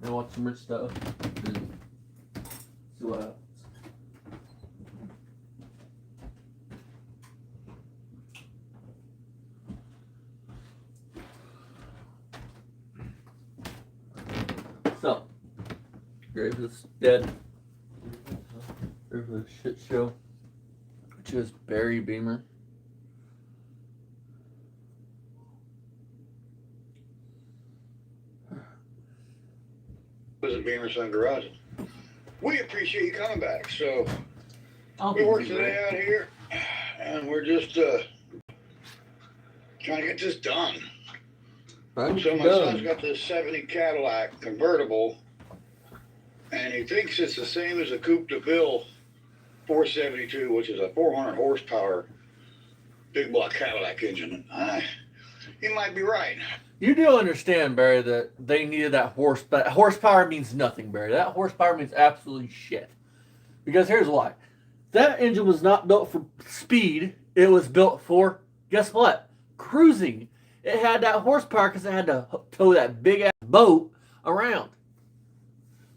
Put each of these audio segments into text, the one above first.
and watch some rich stuff and see what happens. So, ready for this dead? Ready for the shit show? Which is Barry Beamer. Was it Beamer Sun Garage? We appreciate you coming back. So we worked today out here, and we're just trying to get this done. So my son's got this '70 Cadillac convertible, and he thinks it's the same as a Coupe de Ville 472, which is a 400 horsepower big block Cadillac engine. He might be right. You do understand, Barry, that they needed that horsepower. Horsepower means nothing, Barry. That horsepower means absolutely shit. Because here's why. That engine was not built for speed. It was built for, guess what? Cruising. It had that horsepower because it had to tow that big-ass boat around.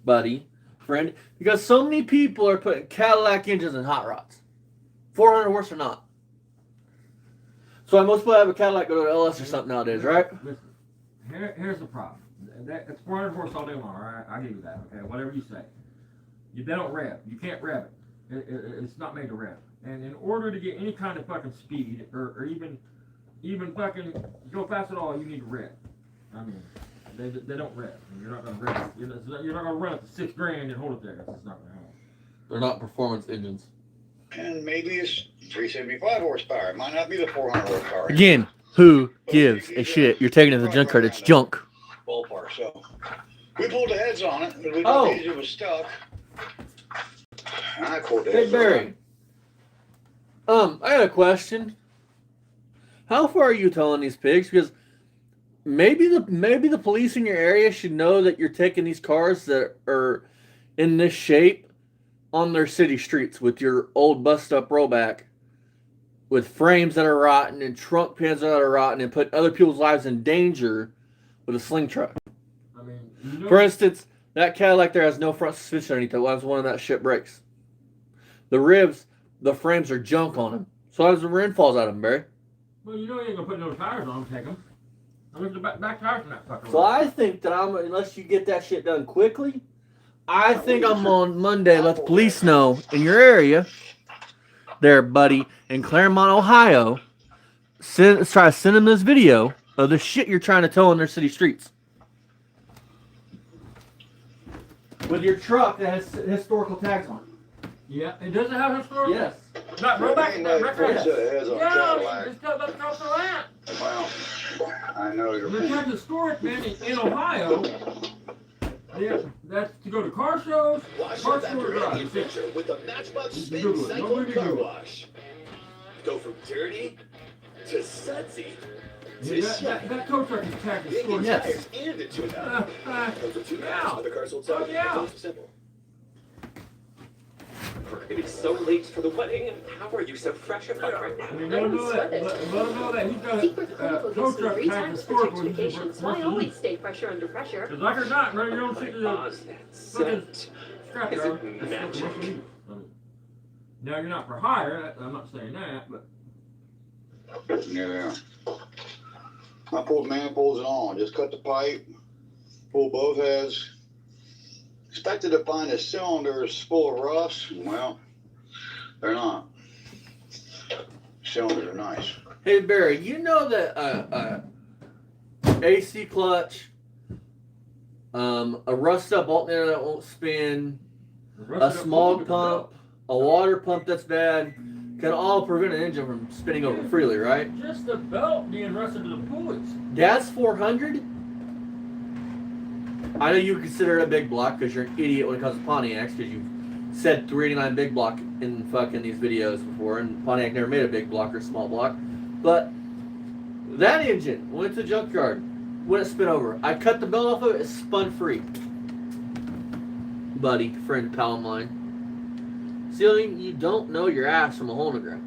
Buddy, friend. Because so many people are putting Cadillac engines in hot rods. 400 horse or not. So most people have a Cadillac go to LS or something nowadays, right? Listen, here's the problem. It's 400 horse all day long, all right? I'll give you that, okay? Whatever you say. They don't rev. You can't rev it. It's not made to rev. And in order to get any kind of fucking speed, or even fucking go fast at all, you need to rev. I mean, they don't rev. You're not going to rev. You're not going to run it to $6,000 and hold it there. It's not going to happen. They're not performance engines. And maybe it's 375 horsepower. It might not be the 400 horsepower. Again, who gives a shit? You're taking it to the junkyard. It's junk. Ballpark. So we pulled the heads on it. We it was stuck. I pulled the heads. Hey Barry. I got a question. How far are you towing these pigs? Because maybe the police in your area should know that you're taking these cars that are in this shape on their city streets with your old bust up rollback with frames that are rotten and trunk pins that are rotten and put other people's lives in danger with a sling truck. I mean, you know, for instance, that Cadillac there has no front suspension underneath it. Why does one of that shit breaks? The ribs, the frames are junk on them. So as the wind falls out of them, Barry. Well, you know you ain't gonna put no tires on them, take them. I mean, the back tires in that fucker. So I think that unless you get that shit done quickly, I think I'm on Monday. Let the police know in your area, there, buddy, in Claremont, Ohio. Try to send them this video of the shit you're trying to tow on their city streets. With your truck that has historical tags on it. Yeah, it doesn't have historical. Yes. Not rollback. Not record. Yeah, just got about across the land. Well, I know you're. The type of storage bin in Ohio. Yeah, that's to go to car shows, car store drive. With a Matchbox Spin Google it. Cycle Nobody Car Google it. Wash. Go from dirty to sudsy to Yeah, shiny. that tow truck is packed with storage. Yes. Tires and a tune-up. Comes with 2 yeah. matches with a car sold Oh, separately. yeah. It's simple. We're going to be so late for the wedding. How are you so fresh about right now? I mean, let him know that. Let him know that he's got Secret a Clinical tow gives you truck 3 packed with times storage protection when he's patients. Why always working. stay fresher under pressure? Because like or not, right, you don't see the Pause that fucking scent. scrapyard. Is it That's what magic? you need. I mean, now you're not for hire. I'm not saying that, but Yeah. I pulled manifolds and all. Just cut the pipe, pulled both heads. Expected to find the cylinders full of rust. Well, they're not. Cylinders are nice. Hey Barry, you know that AC clutch, a rust up alternator that won't spin, a smog pump, a water pump that's bad, can all prevent an engine from spinning over freely, right? just the belt being rusted to the pulleys. Gas 400. I know you consider it a big block because you're an idiot when it comes to Pontiacs because you've said 389 big block in fucking these videos before, and Pontiac never made a big block or small block. But that engine went to the junkyard, wouldn't spin over. I cut the belt off of it, it spun free. Buddy, friend, pal of mine. See, you don't know your ass from a hole in the ground.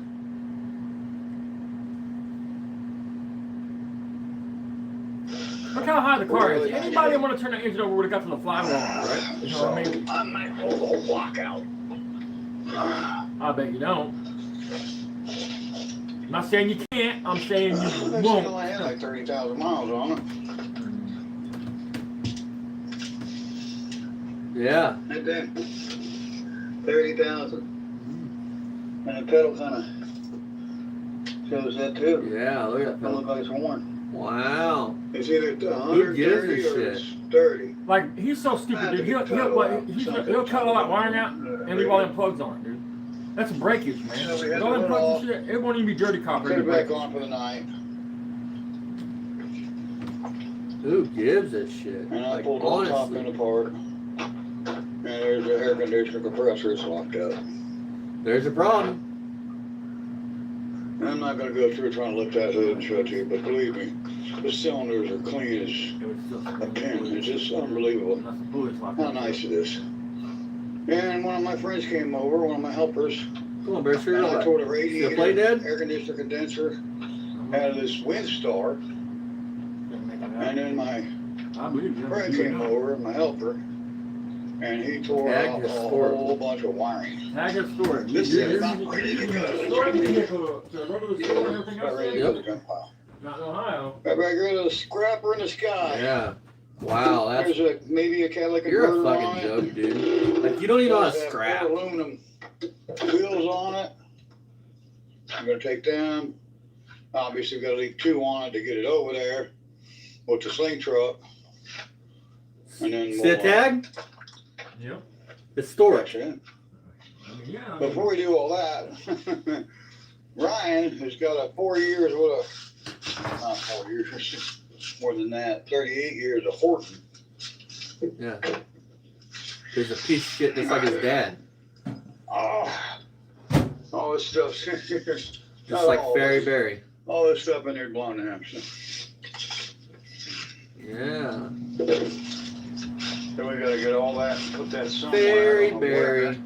Okay, how high the car is. Anybody that want to turn the engine over would have got to the flywheel, right? You know what I mean? I might pull the whole block out. I bet you don't. I'm not saying you can't. I'm saying you That thing won't. only had like 30,000 miles on it. Yeah. Right there. 30,000. And the pedal kind of shows that too. Yeah, look at that It pedal. looks like it's worn. Wow. It's either Who gives a 130 or shit? it's 30. Like, he's so stupid, dude. He'll cut all that wiring out and leave all them plugs on it, dude. That's breakage, man. So we had All to them put plugs all- and shit, it won't even be dirty copper. Put it'll it be back breakage. on for the night. Who gives a shit? And I Like, pulled all the top honestly. end apart. And there's the air conditioner compressor. It's locked up. There's a problem. And I'm not going to go through trying to lift that hood and show it to you, but believe me, the cylinders are clean as It was still a pin. It's just unbelievable That's the bullets locked how up. nice it is. And one of my friends came over, one of my helpers, Come on, Bear, show and your I light. tore the Your radiator, plate dead? air conditioner condenser out of this Windstar. And then my I believe you. friend came over, my helper, and he tore Tag out a his store. whole bunch of wiring. Tag his store. This is about ready to go. Store vehicle to go to the store and everything About else. ready to go to the junk pile. Not in Ohio. Got back rid of the scrapper in the sky. Yeah. Wow, that's There's maybe a Cadillac you're a converter on fucking it. joke, dude. Like you don't even know how to Got scrap. four aluminum wheels on it. I'm gonna take them. Obviously, we've got to leave 2 on it to get it over there with the sling truck. And then See the tag? Yep. It's storage. Catch it. I mean, yeah. Before we do all that, Ryan has got a 4 years with not 4 years, more than that, 38 years of horsing. Yeah. There's a piece of shit just like his dad. Oh, all this stuff. Just like Fairy Berry. All this stuff in there blown to him. Yeah. So we gotta get all that, put that somewhere. Fairy I don't know where. Berry.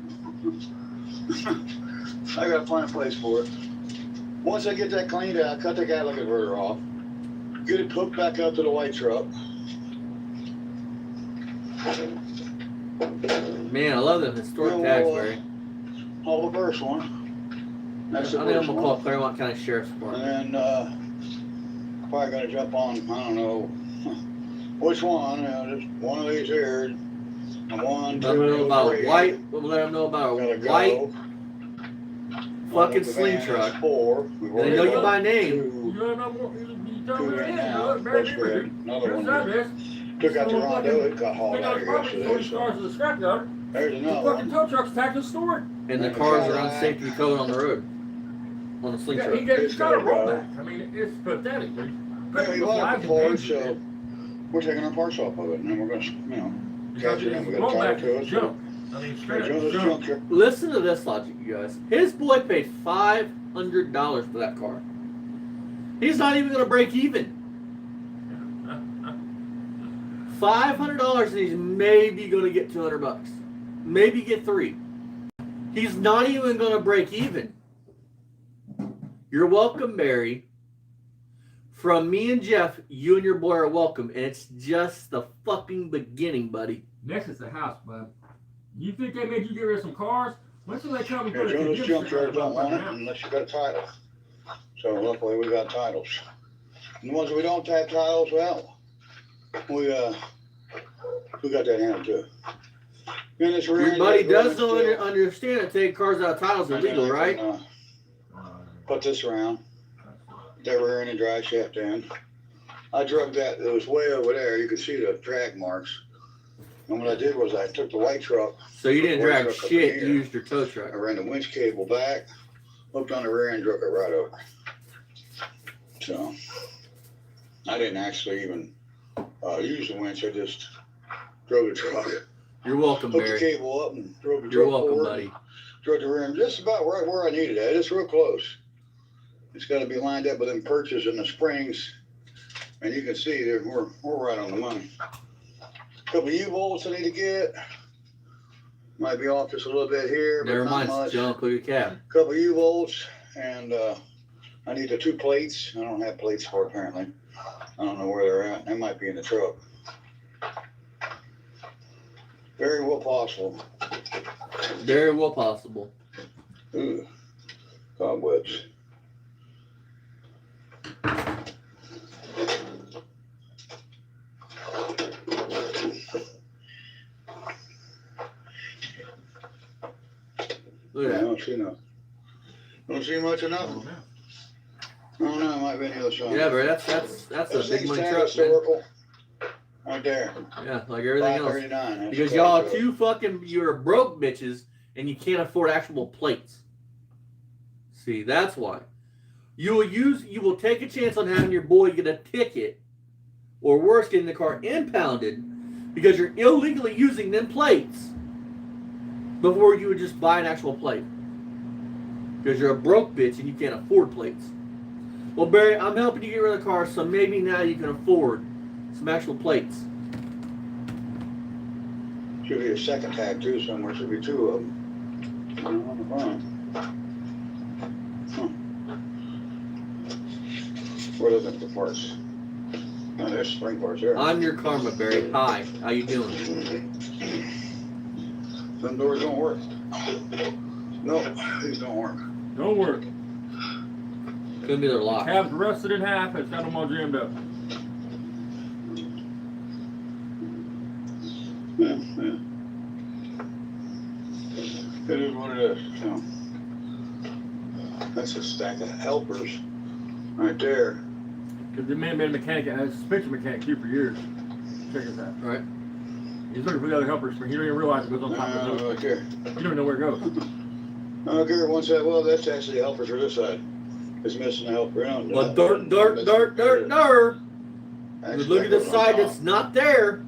I gotta find a place for it. Once I get that cleaned out, cut the Cadillac converter off, get it hooked back up to the white truck. Man, I love them historic tags, Barry. Haul the first one. I That's think the I'm first gonna one. call Claremont County Sheriff's And Department. then, probably gonna jump on, I don't know, which one, just one of these here. And 1, 2, Let them know about a 3. white. We'll let them know about Gotta a go. white fucking The sling van is truck. 4. We've They already know you got by name. You 2, don't know what you tell 2 me in it is. now. Look, very Plus we different. had another Here's one. that is. Took out the Rondo, it got hauled Pick out out here probably 40 yesterday. cars So to the scrapyard. there's The another fucking one. tow truck's tagged to the store. And the cars are unsafe to be towed on the road. On the sling Yeah, truck. he's got a rollback. I mean, it's pathetic, dude. Yeah, we The bought flags the and parts, things, so dude. we're taking our parts off of it, and then we're gonna, Because catch it in. We his got a rollback title to is it. junk. I mean, So straight up it's junk. junk here. Listen to this logic, you guys. His boy paid $500 for that car. He's not even gonna break even. $500 and he's maybe gonna get $200. Maybe get 3. He's not even gonna break even. You're welcome, Mary. From me and Jeff, you and your boy are welcome, and it's just the fucking beginning, buddy. Next is the house, bud. You think they made you get rid of some cars? When's they come and Yeah, put a Jonas condition junkyards on don't want it the house? unless you got a title. So luckily we got titles. And the ones we don't have titles, well, we got that handled too. And this rear Your end buddy is does running not still. understand that taking cars out of titles is And then illegal, I right? can, put this around, that rear end and drive shaft in. I drug that, it was way over there, you could see the drag marks. And what I did was I took the white truck, So you didn't Where's drag the truck shit, in you here? used your tow truck. I ran the winch cable back, hooked on the rear end, drug it right over. So, I didn't actually even use the winch, I just drove the truck. You're welcome, Hooked the Barry. cable up and drove the You're truck welcome, forward. buddy. Drug the rear end just about right where I needed it. It's real close. It's got to be lined up with them perches and the springs. And you can see there, we're right on the money. Couple U-bolts I need to get. Might be off just a little bit here, but Never not mind, much. junk, look at your cab. Couple U-bolts, and I need the 2 plates. I don't have plates for it apparently. I don't know where they're at. They might be in the truck. Very well possible. Very well possible. Ooh, cobwebs. Look at I that. don't see no. Don't see much of nothing. I don't know. It might be on the other side. Yeah, bro, that's a This big thing's money tag truck, man. historical. Right there. Yeah, like everything else. 539. That's Because close y'all to are it. two fucking, you're broke bitches, and you can't afford actual plates. See, that's why. You will take a chance on having your boy get a ticket, or worse, getting the car impounded, because you're illegally using them plates before you would just buy an actual plate. Because you're a broke bitch and you can't afford plates. Well, Barry, I'm helping you get rid of the car, so maybe now you can afford some actual plates. Should be a second tag too somewhere. Should be two of them. On the front. We're looking for parts. Oh, there's spring parts there. I'm your karma, Barry. Hi, how you doing? Some doors don't work. No, these don't work. Don't work. Could be their lock. Cab's rusted in half. It's got them all jammed up. Yeah. It is what it is. So, that's a stack of helpers right there. Because the man been a mechanic, a suspension mechanic too for years. Check this out. Right. He's looking for the other helpers, but he don't even realize it goes on top of the Right there. You don't know where it goes. Okay, one side. Well, that's actually the helpers for this side. It's missing the helper. Well, dirt. Look at the side that's not there.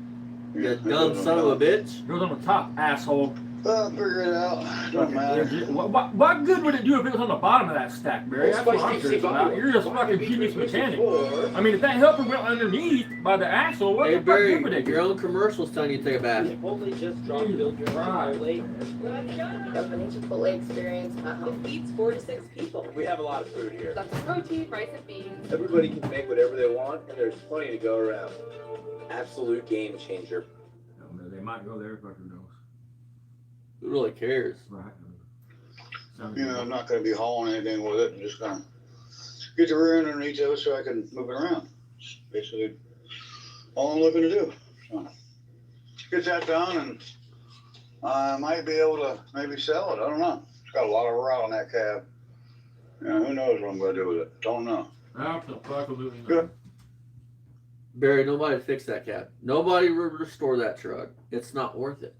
You dumb son of a bitch. It goes on the top, asshole. I'll figure it out. Don't matter. What good would it do if it was on the bottom of that stack, Barry? That's what I'm curious about. You're just fucking genius mechanic. I mean, if that helper went underneath by the axle, what Hey, the fuck good would Barry, it do? your own commercial's telling you to take a bath. Only just dropped build your late. Company Chipotle experience at home. It feeds 4 to 6 people. We have a lot of food here. Lots of protein, rice and beans. Everybody can make whatever they want, and there's plenty to go around. Absolute game changer. They might go there, but who knows? Who really cares? Right. You know, I'm not going to be hauling anything with it. I'm just going to get the rear end underneath of it so I can move it around. That's basically all I'm looking to do. So, get that done, and I might be able to maybe sell it. I don't know. It's got a lot of rot on that cab. You know, who knows what I'm going to do with it. Don't know. Absolutely not. Good. Barry, nobody fix that cab. Nobody restore that truck. It's not worth it.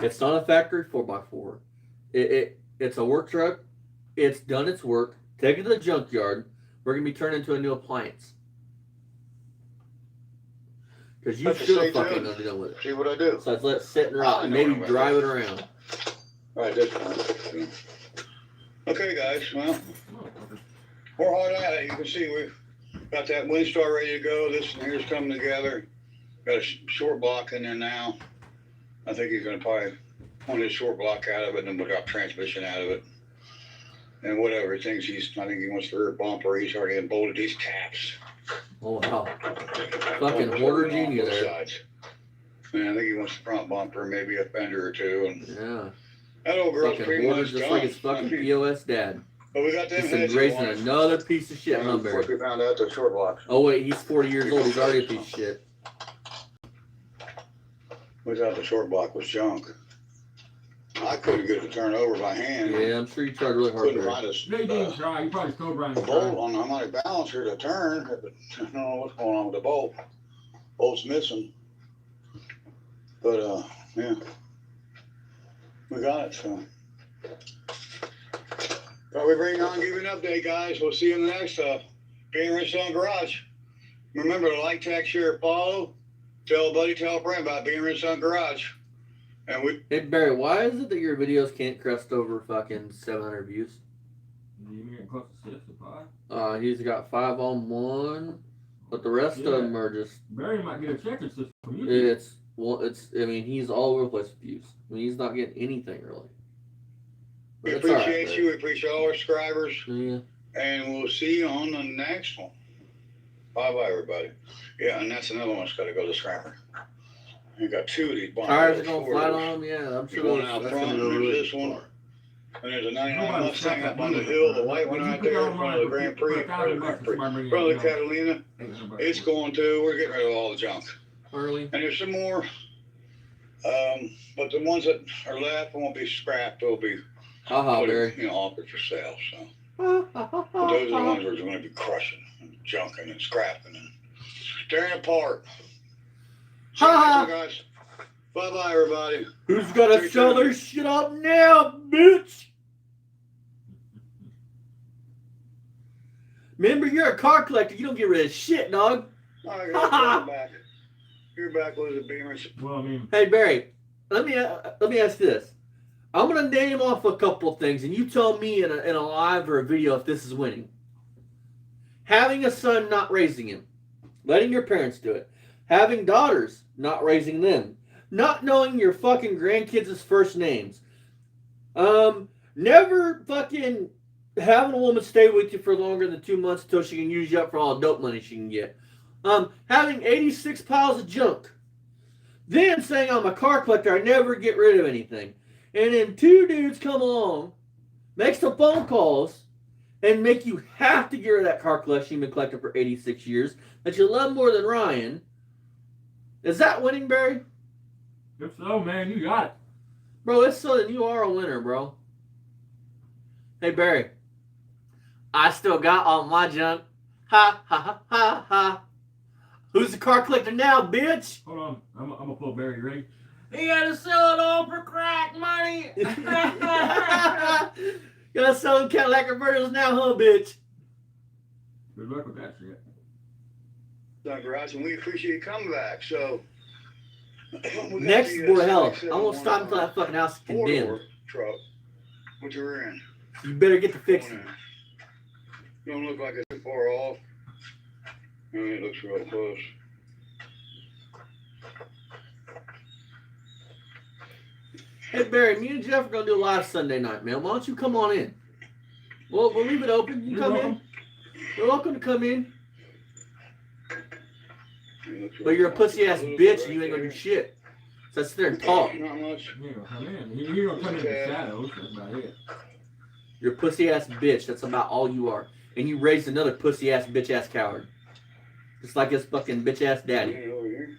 It's not a factory 4x4. It's a work truck. It's done its work. Take it to the junkyard. We're gonna be turned into a new appliance. Because you Have to should stay have fucking tuned. done with it. See what I do. So let's let it sit and rot and know maybe what I'm drive gonna it around. All right, this one. Okay, guys. Well, we're hard at it. You can see we've got that Windstar ready to go. This here's coming together. Got a short block in there now. I think he's going to probably want his short block out of it and then put our transmission out of it. And whatever. I think he wants the rear bumper. He's already unbolted these caps. Oh wow. Fucking hoarder genius there. Sides. And I think he wants the front bumper, maybe a fender or two. And Yeah. that old girl's Fucking pretty hoarder much just done. like his fucking POS dad. But we got them Just heads we raising wanted. another piece of shit, huh, Of course, Barry? we found out the short blocks. Oh wait, he's 40 years old. He's already a piece of shit. We thought the short block was junk. I couldn't get it to turn over by hand. Yeah, I'm sure you tried really hard, Couldn't Barry. find Yeah, you didn't try. You probably still Brian. a bolt on the harmonic balancer to turn. I don't know what's going on with the bolt. Bolt's missing. But yeah, we got it. So thought we'd bring on, give you an update, guys. We'll see you in the next Being Rich on Garage. Remember to like, tag, share, follow. Tell a buddy, tell a friend about Being Rich on Garage. And we Hey Barry, why is it that your videos can't crest over fucking 700 views? You getting close to 6 or 5? He's got 5 on one, but the rest of them are just. Barry might get a checking system from you. I mean, he's all over the place with views. I mean, he's not getting anything really. But we it's all right, appreciate Barry. you. We appreciate all our subscribers. Yeah. And we'll see you on the next one. Bye-bye, everybody. Yeah, and that's another one that's got to go to scrapper. You got two of these bonds. Tires are going flat on them. Yeah, I'm There's sure one those, out that's front, going to and go there's really this one. far. And there's a 99 Nobody Mustang shot up that on the blue hill, the one. white one If you right put that there in front of the online Grand for Prix. $1,000 Grand somebody bring Prix. it, Front of you the know, Catalina. $800 It's for it. going to. We're getting rid of all the junk. Early. And there's some more. But the ones that are left won't be scrapped. They'll be Haha, Barry. offered for sale. So, but those are the ones we're going to be crushing and junking and scrapping and tearing apart. So, Ha! guys, bye-bye, everybody. Who's gonna Take sell care. their shit up now, bitch? Remember, you're a car collector. You don't get rid of shit, dog. All right, guys, welcome back. You're back with the Beamers. Well, I mean, Hey, Barry, let me ask you this. I'm gonna name off a couple of things, and you tell me in a live or a video if this is winning. Having a son, not raising him, letting your parents do it. Having daughters, not raising them. Not knowing your fucking grandkids' first names. Never fucking having a woman stay with you for longer than 2 months until she can use you up for all the dope money she can get. Having 86 piles of junk. Then saying I'm a car collector, I never get rid of anything. And then two dudes come along, make some phone calls, and make you have to get rid of that car collection you've been collecting for 86 years that you love more than Ryan. Is that winning, Barry? if so, man, you got it. Bro, it's so that you are a winner, bro. Hey, Barry. I still got all my junk. Ha, ha, ha, ha, ha. Who's the car collector now, bitch? Hold on. I'm going to pull Barry. You ready? He got to sell it all for crack money. Gonna sell them Cadillac converters now, huh, bitch? Good luck with that shit. Dr. Ross, and we appreciate you coming back. So, Next Board of Hell. I won't stop until that fucking house is condemned. four-door truck, which you're in. You better get to fixing it. Don't look like it's too far off. I mean, it looks real close. Hey, Barry, me and Jeff are going to do a live Sunday night, man. Why don't you come on in? We'll leave it open. You come in. You're welcome to come in. But you're a pussy-ass bitch and you ain't going to do shit. So sit there and talk. Not much. He ain't going to come in. He ain't going to come in the shadows. That's about it. You're a pussy-ass bitch. That's about all you are. And you raised another pussy-ass, bitch-ass coward. Just like his fucking bitch-ass daddy. Over here.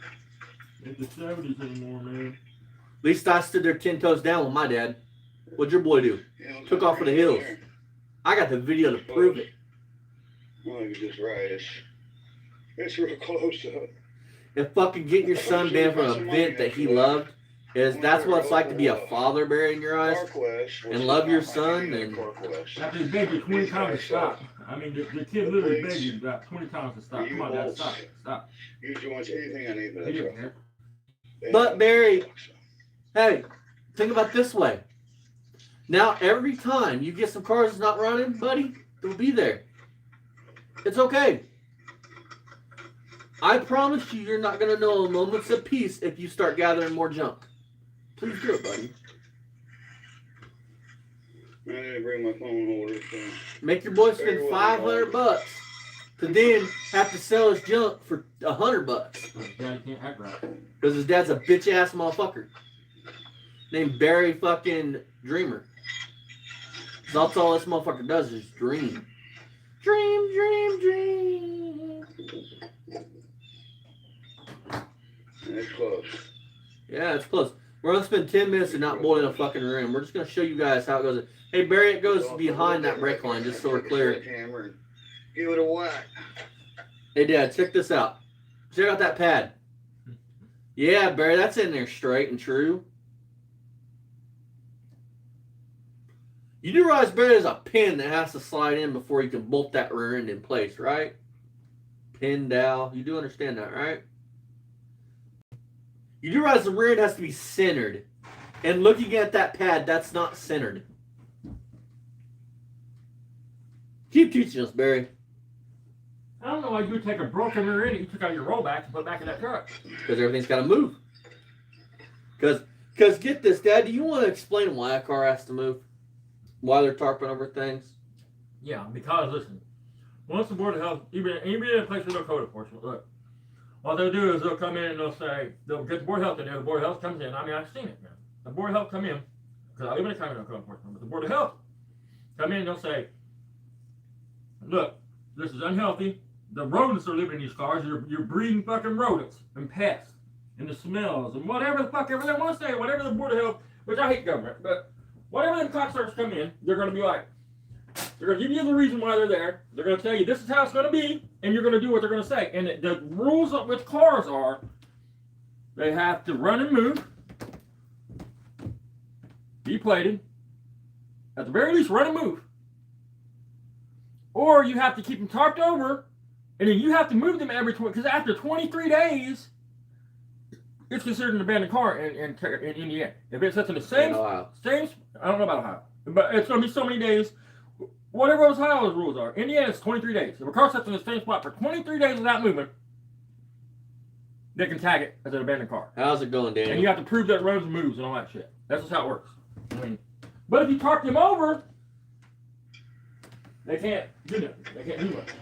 Ain't the 70s anymore, man. At least I stood there 10 toes down with my dad. What'd your boy do? Yeah, Took off for the hills. I got the video to prove it. Well, you're just right. It's real close to it. And fucking getting your son banned from an event that he loved that's what it's like to be a father, Barry, in your eyes. And love your son and After he begged you 20 times to stop. I mean, the kid literally begged you about 20 times to stop. Come on, Dad, stop. Stop. You joints, anything I need for He that didn't truck. care. But, Barry, hey, think about it this way. Now, every time you get some cars that's not running, buddy, it'll be there. It's okay. I promise you're not going to know a moment's of peace if you start gathering more junk. Please do it, buddy. I didn't bring my phone holder, so. Make your boy spend $500 to then have to sell his junk for $100 Dad can't act right. because his dad's a bitch ass motherfucker named Barry fucking Dreamer. That's all this motherfucker does is dream. Dream, dream, dream. It's close. Yeah, it's close. We're gonna spend 10 minutes and not boiling a fucking room. We're just gonna show you guys how it goes. Hey Barry, it goes behind that brake line just so we're clear. Give it a whack. Hey Dad, check this out. Check out that pad. Yeah, Barry, that's in there straight and true. You do realize, Barry, there's a pin that has to slide in before you can bolt that rear end in place, right? Pin down. You do understand that, right? You do realize the rear end has to be centered. And looking at that pad, that's not centered. Keep teaching us, Barry. I don't know why you would take a broken rear end and you took out your rollback and put it back in that truck. Because everything's got to move. Because get this, Dad, do you want to explain why a car has to move? Why they're tarping over things? Yeah, because listen, once the Board of Health, even in a place with no code enforcement, look, what they'll do is they'll come in and they'll say, they'll get the Board of Health in there, the Board of Health comes in. I mean, I've seen it, man. The Board of Health come in, because I live in a county with no code enforcement, but the Board of Health come in and they'll say, look, this is unhealthy. The rodents are living in these cars. You're breeding fucking rodents and pests and the smells and whatever the fuck ever they want to say, whatever the Board of Health, which I hate government, but whatever them cocksuckers come in, they're going to be like, they're going to give you the reason why they're there. They're going to tell you this is how it's going to be, and you're going to do what they're going to say. And the rules with cars are they have to run and move, be plated, at the very least run and move. Or you have to keep them tarped over, and then you have to move them every 20, because after 23 days, it's considered an abandoned car in Indiana. If it sits in the same, I don't know about Ohio, but it's going to be so many days. Whatever Ohio's rules are, Indiana it's 23 days. If a car sits in the same spot for 23 days without moving, they can tag it as an abandoned car. How's it going, Daniel? And you have to prove that it runs and moves and all that shit. That's just how it works. I mean, but if you tarp them over, they can't do nothing. They can't do nothing.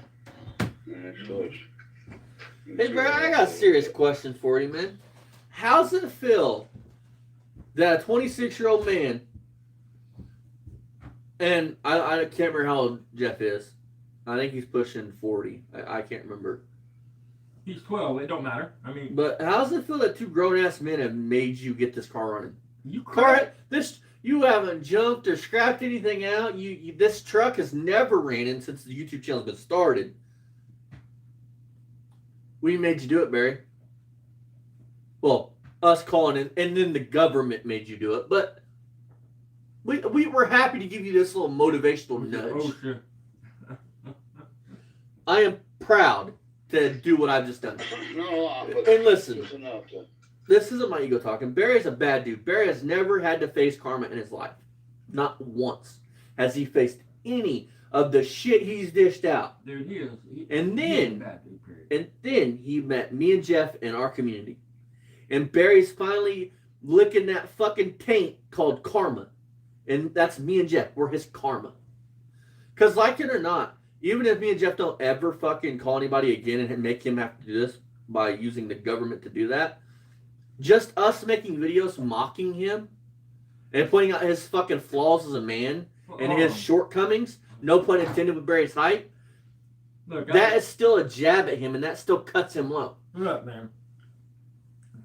Hey, bro, I got a serious question for you, man. How's it feel that a 26-year-old man, and I can't remember how old Jeff is. I think he's pushing 40. I can't remember. He's 12. It don't matter. I mean, but how's it feel that two grown-ass men have made you get this car running? You haven't jumped or scrapped anything out. This truck has never ran in since the YouTube channel's been started. We made you do it, Barry. Well, us calling it, and then the government made you do it. But we were happy to give you this little motivational nudge. I am proud to do what I've just done. And listen, this isn't my ego talking. Barry's a bad dude. Barry has never had to face karma in his life. Not once has he faced any of the shit he's dished out. Dude, he is. And then, bad dude, period. And then he met me and Jeff in our community. And Barry's finally licking that fucking taint called karma. And that's me and Jeff. We're his karma. Because like it or not, even if me and Jeff don't ever fucking call anybody again and make him have to do this by using the government to do that, just us making videos mocking him and pointing out his fucking flaws as a man and his shortcomings, no pun intended with Barry's height, look, that is still a jab at him and that still cuts him low. Look, man.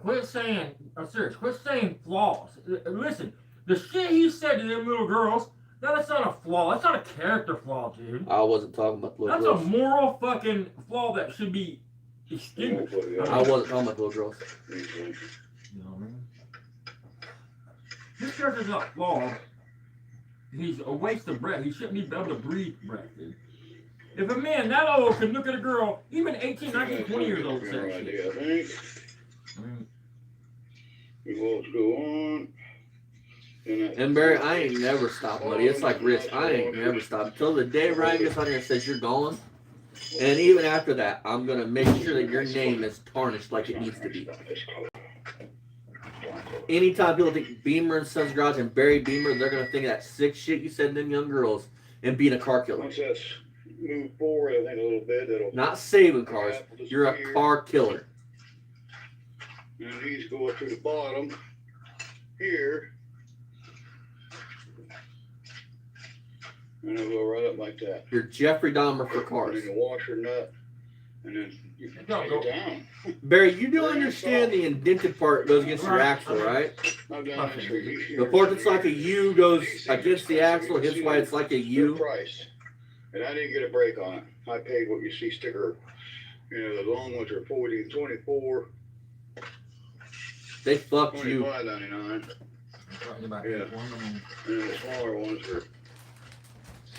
Quit saying, I'm serious, quit saying flaws. Listen, the shit he said to them little girls, that's not a flaw. That's not a character flaw, dude. I wasn't talking about little girls. That's a moral fucking flaw that should be extinguished. I wasn't talking about little girls. You know what I mean? This character's not flawed. He's a waste of breath. He shouldn't be able to breathe breath, dude. If a man that old can look at a girl, even 18, 19, 20 years old, say shit. Let's go on. And Barry, I ain't never stopped, buddy. It's like Rich. I ain't never stopped. Until the day Ryan gets on here and says you're gone. And even after that, I'm going to make sure that your name is tarnished like it needs to be. Anytime people think Beamer and Sons Garage and Barry Beamer, they're going to think of that sick shit you said to them young girls and being a car killer. Once that's moved forward, I think a little bit, that'll... Not saving cars. You're a car killer. And these go up to the bottom here. And it'll go right up like that. You're Jeffrey Dahmer for cars. And the washer nut. And then you can take it down. Barry, you do understand the indented part goes against your axle, right? The part that's like a U goes against the axle, hits why it's like a U. Price. And I didn't get a break on it. I paid what you see sticker. You know, the long ones are 40 and 24. They fucked you. $25.99. Yeah. And then the smaller ones are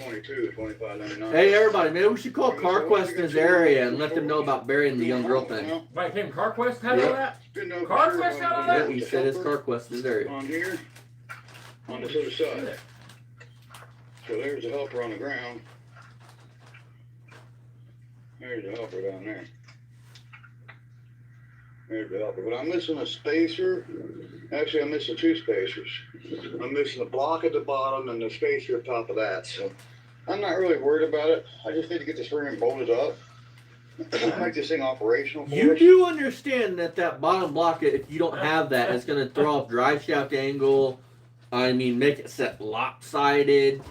22 to $25.99. Hey everybody, maybe we should call CarQuest in his area and let them know about burying the young girl thing. Wait, can CarQuest handle that? CarQuest handle that? Yeah, he said his CarQuest in his area. On here, on this other side. So there's a helper on the ground. There's a helper down there. There's the helper. But I'm missing a spacer. Actually, I'm missing two spacers. I'm missing the block at the bottom and the spacer at the top of that. So I'm not really worried about it. I just need to get this ring bolted up. Make this thing operational for You us. do understand that bottom block, if you don't have that, it's going to throw off drive shaft angle. I mean, make it set lopsided.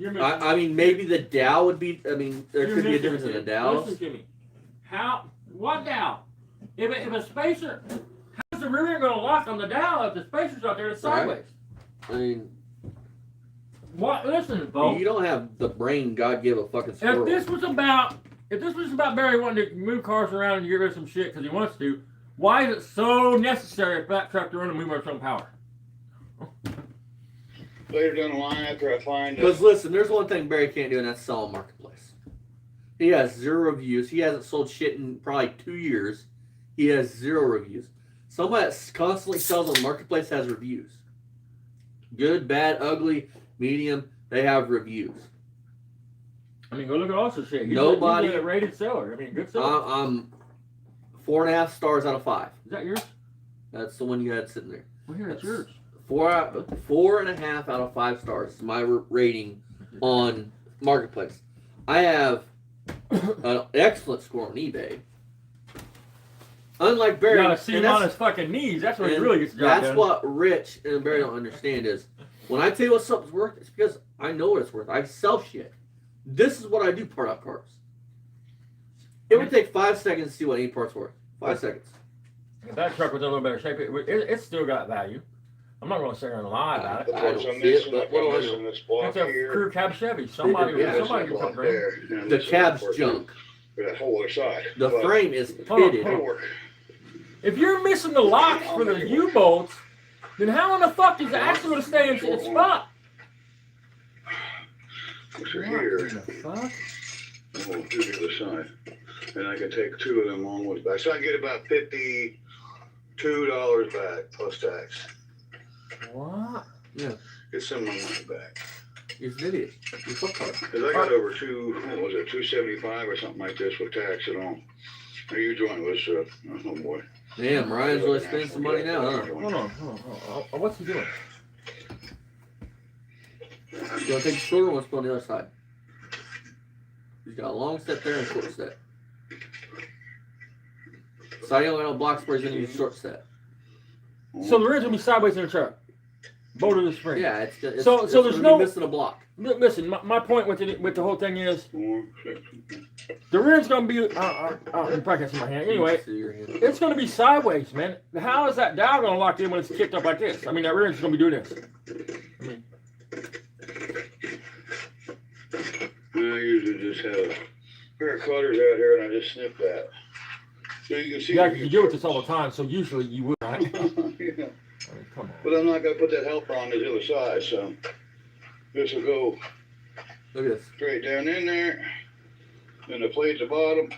I mean, maybe the dowel would be. I mean, there could be a difference in the dowels. Listen to me. What dowel? If a spacer, how's the rear end going to lock on the dowel if the spacer's out there? It's sideways. I mean, what? Listen, folks. you don't have the brain God gave a fucking If squirrel. this was about Barry wanting to move cars around and get rid of some shit because he wants to, why is it so necessary for that truck to run and move on its own power? Later down the line, after I find Because listen, there's one thing Barry can't do, and that's sell a marketplace. He has 0 reviews. He hasn't sold shit in probably 2 years. He has 0 reviews. Somebody that constantly sells on the marketplace has reviews. Good, bad, ugly, medium. They have reviews. I mean, go look at also shit. He's Nobody- a rated seller. I mean, good seller. I'm 4.5 stars out of 5. Is that yours? That's the one you had sitting there. Well, here, it's yours. 4.5 out of 5 stars is my rating on marketplace. I have an excellent score on eBay. Unlike Barry, You gotta see and him on his fucking knees. That's where he and really gets the job that's done. what Rich and Barry don't understand is when I tell you what something's worth, it's because I know what it's worth. I sell shit. This is what I do, part out cars. It would take 5 seconds to see what any part's worth. 5 seconds. If that truck was in a little better shape, it's still got value. I'm not going to sit here and lie about the it. parts I'm see it, missing, but like what do I'm I missing know? this block That's a here. crew cab Chevy. Somebody Yeah, somebody this can block put it in. there. And The this cab's part junk. For that whole other side. The But frame is Hold on, pitted. hold it'll work. If you're missing the locks for the U-bolts, then how in the fuck is it actually going to stay in its spot? Which are here. What the fuck? We'll do the other side. And I can take 2 of them long ways back. So I can get about $52 back plus tax. What? Get some of my money back. You're an idiot. You're fuck hard. Because I got over 275 or something like this with tax and all. Now you join with us, oh boy. Damn, Ryan's really spending some money now, huh? Hold on. What's he doing? He's gonna take the shorter ones, put on the other side. He's got a long set there and a short set. So he only got a block where he's gonna use a short set. So the rear's going to be sideways in the truck. Bolted to the spring. Yeah, it's So it's there's gonna no- be missing a block. Listen, my point with the whole thing is 4, 6. the rear's going to be. You probably can't see my hand. Anyway, See your hand. it's going to be sideways, man. How is that dial going to lock in when it's kicked up like this? I mean, that rear end's going to be doing this. I usually just have a pair of cutters out here and I just snip that. So you can see. Yeah, you deal with this all the time, so usually you would, right? Yeah. I mean, come on. But I'm not gonna put that helper on the other side, so this will go Look at this. straight down in there. Then the plate at the bottom.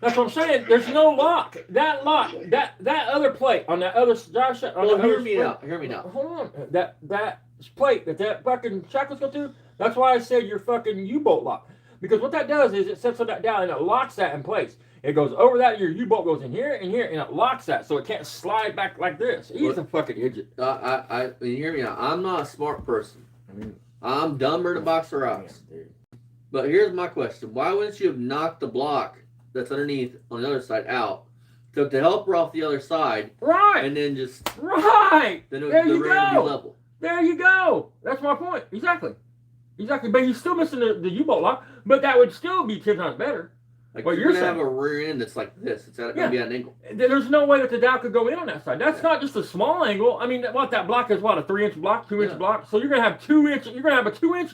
That's what I'm saying. There's no lock. That other plate on that other drive shaft. Well, hear me out. Hear me out. Hold on. That plate that fucking shackles go through. That's why I said your fucking U-bolt lock. Because what that does is it sets that down and it locks that in place. It goes over that. Your U-bolt goes in here and here, and it locks that so it can't slide back like this. He's a fucking idiot. I mean, hear me out. I'm not a smart person. I mean, I'm dumber than a box of rocks. But here's my question: why wouldn't you have knocked the block that's underneath on the other side out, took the helper off the other side, Right. and then just Right. then There the you rear would be go. level? There you go. That's my point. Exactly. But you're still missing the U-bolt lock. But that would still be 10 times better. Like Well, you're you're gonna have saying- a rear end that's like this. It's gonna Yeah. be at an angle. There's no way that the dial could go in on that side. That's not just a small angle. I mean, what that block is, what, a 3-inch block, 2-inch Yeah. block. So you're gonna have 2 inch. You're gonna have a 2-inch.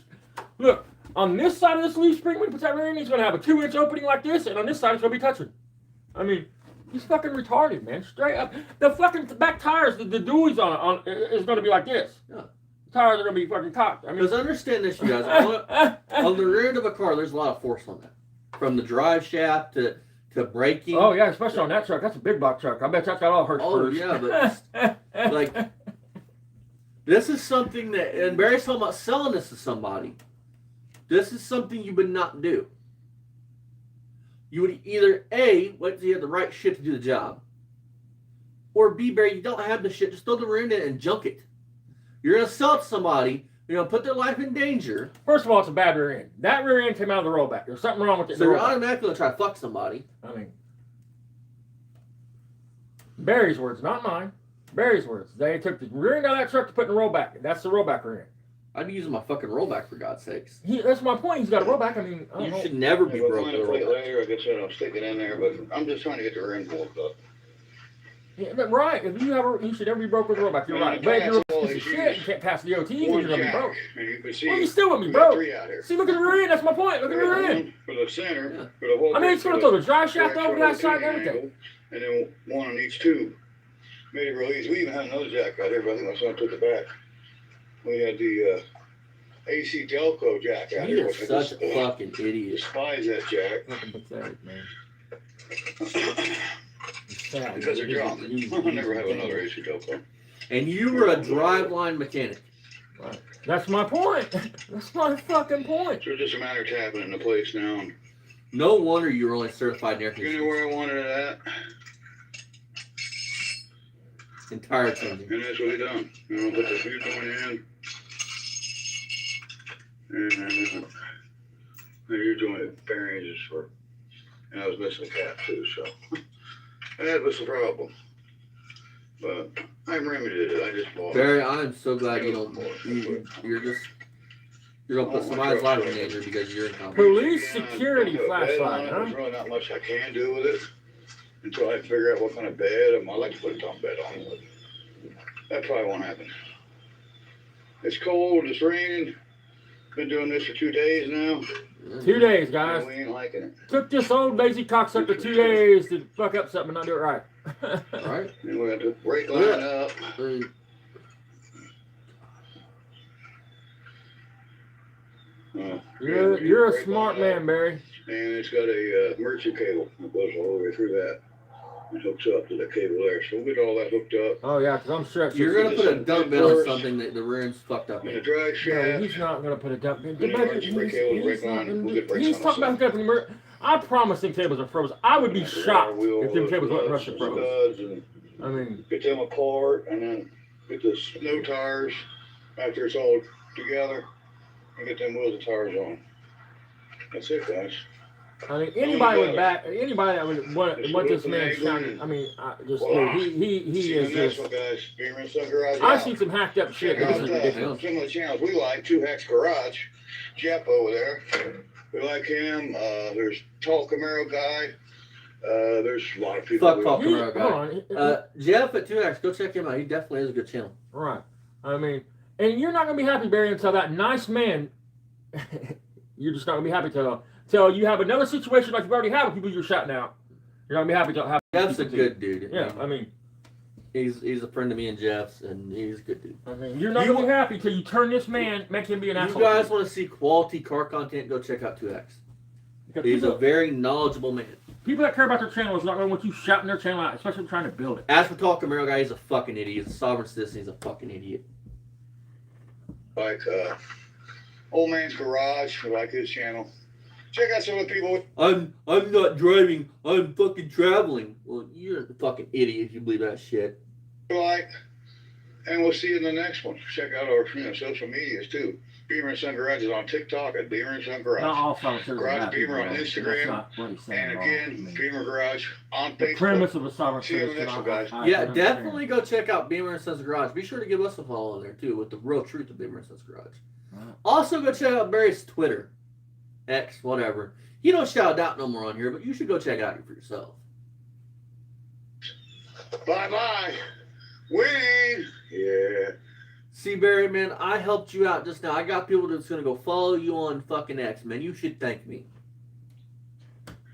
Look, on this side of this leaf spring, when you put that rear in, he's gonna have a 2-inch opening like this, and on this side it's gonna be touching. I mean, he's fucking retarded, man. Straight up, the fucking back tires, the dualies on is gonna be like this. Yeah. Tires are gonna be fucking cocked. I mean, Because understand this, you guys. On the rear end of a car, there's a lot of force on that, from the drive shaft to braking. oh yeah, especially on that truck. That's a big block truck. I bet that's got all her Oh, spurs. yeah, but like, this is something that, and Barry's talking about selling this to somebody. This is something you would not do. You would either A, wait till you have the right shit to do the job, or B, Barry, you don't have the shit, just throw the rear end in and junk it. You're going to sell it to somebody put their life in danger. First of all, it's a bad rear end. That rear end came out of the rollback. There's something wrong with it. So you're automatically going to try to fuck somebody. I mean, Barry's words, not mine. Barry's words. They took the rear end out of that truck to put in the rollback. That's the rollback rear end. I'd be using my fucking rollback for God's sakes. That's my point. He's got a rollback. I mean, I don't You know. should never be If I broke find with a a plate rollback. later, I guess I'll stick it in there, but I'm just trying to get the rim pulled up. Yeah, but right. If you should never be broke with a rollback. You're right. But if you're a piece of shit, you can't pass the OT. You're One gonna be jack, broke. and you can see Well, you still gonna be we got broke. 3 out here. See, look at the rear end. That's my point. Look at the rear end. One for the center, Yeah. for the whole. I mean, it's gonna for throw the the drive shaft direct over that side and rotating everything. angle, and then one on each tube. Made it real easy. We even had another jack out here, but I think my son took it back. We had the AC Delco jack out He here. is which I such a fucking idiot. despise that jack. Fucking pathetic, man. Because they're drunk. I'll never have another AC Delco. And you were a driveline mechanic. Right. That's my point. That's my fucking point. So it's just a matter of tapping it into place now. And No wonder you were only certified in air getting conditioning. where I wanted it at, Entire changing. and that's what we done. You know, put the fuse joint in. And you're doing it bearings is for, and I was missing a cap too, so that was the problem. But I remedied it. I just bought. Barry, I'm so glad you're gonna put somebody's life in danger because you're incompetent. Police security flashlight, huh? There's really not much I can do with it until I figure out what kind of bed. I'd like to put a dump bed on it. That probably won't happen. It's cold. It's raining. Been doing this for 2 days now. 2 days, And guys. we ain't liking it. Took this old lazy cocksucker 2 days to fuck up something and not do it right. Right? And we got the brake line up. I mean, You're a smart man, Barry. And it's got a merchant cable that goes all the way through that. It hooks up to the cable there. So we'll get all that hooked up. Oh yeah, because I'm sure you're gonna put a dump bed on something that the rear end's fucked up And the in. drive No, shaft. he's not gonna put a dump bed. And the emergency cable, brake line, we'll get brakes He's on talking about the hooking up. I promise them cables are froze. I would be shocked if them cables wasn't Russia froze. Studs and I mean, get them apart and then get the snow tires after it's all together and get them wheels and tires on. That's it, guys. anybody that would want this man shining. I mean, he is See the next just. one, guys. Beamer and Son Garage. I've seen some hacked up shit. Check This out is ridiculous. some of the channels we like. 2 Hex Garage. Jeff over there. We like him. There's Tall Camaro guy. There's a lot of people. Fuck we Tall like. Camaro guy. Hold on. Jeff at 2X, go check him out. He definitely has a good channel. Right. I mean, and you're not gonna be happy, Barry, until that nice man. You're just not gonna be happy till you have another situation like you've already had with people you're shouting out. You're not gonna be happy till have. Jeff's a good dude. Yeah, I mean, he's a friend of me and Jeff's, and he's a good dude. I mean, you're not gonna be happy till you turn this man, make him be an You asshole. guys want to see quality car content? Go check out 2X. Because He's a very knowledgeable man. people that care about their channel is not gonna want you shouting their channel out, especially trying to build it. As for Tall Camaro guy, he's a fucking idiot. He's a sovereign citizen. He's a fucking idiot. Like Old Man's Garage. We like his channel. Check out some of the people. I'm not driving. I'm fucking traveling. Well, you're a fucking idiot if you believe that shit. We like. And we'll see you in the next one. Check out our social medias too. Beamer and Son Garage is on TikTok at Beamer and Son Garage. Not all fellas are Garage bad Beamer people, on right? Instagram. That's not what he's saying And at all. I again, mean, Beamer Garage on the Facebook. premise of a sovereign See you in the citizen. next one, guys. I Yeah, can definitely go check out Beamer and Sons Garage. Be sure to give us a follow on there too with the real truth of Beamer and Sons Garage. Right. Also, go check out Barry's Twitter, X, whatever. He don't shout out no more on here, but you should go check it out for yourself. Bye-bye. Winning. Yeah. See, Barry, man, I helped you out just now. I got people that's gonna go follow you on fucking X, man. You should thank me.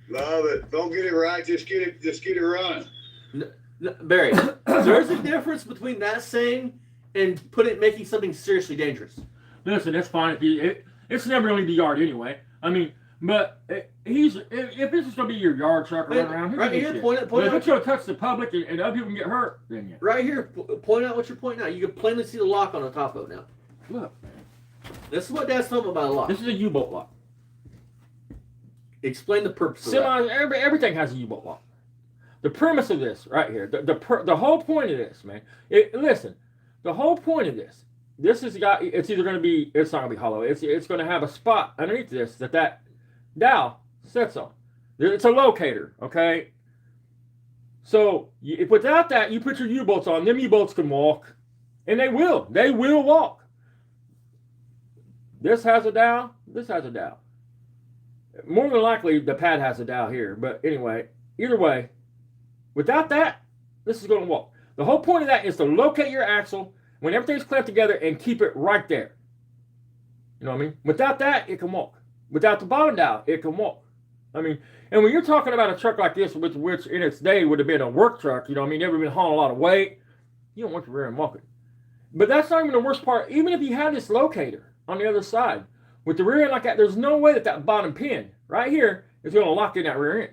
Love it. Don't get it right. Just get it running. No, Barry, there's a difference between that saying and making something seriously dangerous. Listen, it's fine it's never gonna be yard anyway. I mean, but if this is gonna be your yard truck or run around, right here, shit. point But if out, it's gonna touch the public and other people can get hurt, then yeah. right here, point out what you're pointing out. You can plainly see the lock on the top of it now. Look, This is what Dad's talking about a lot. this is a U-bolt lock. Explain the purpose of that. Everything has a U-bolt lock. The premise of this right here, the whole point of this, man. Listen, the whole point of this this has got, it's either going to be, it's not going to be hollow. It's going to have a spot underneath this that dowel sits on. It's a locator, okay? So if without that, you put your U-bolts on, them U-bolts can walk, and they will walk. This has a dowel, this has a dowel. More than likely, the pad has a dowel here, but anyway, either way, without that, this is going to walk. The whole point of that is to locate your axle when everything's clamped together and keep it right there. You know what I mean? Without that, it can walk. Without the bottom dowel, it can walk. I mean, and when you're talking about a truck like this, which in its day would have been a work truck, you know what I mean, never been hauling a lot of weight, you don't want your rear end walking. But that's not even the worst part. Even if you had this locator on the other side, with the rear end like that, there's no way that bottom pin right here is going to lock in that rear end.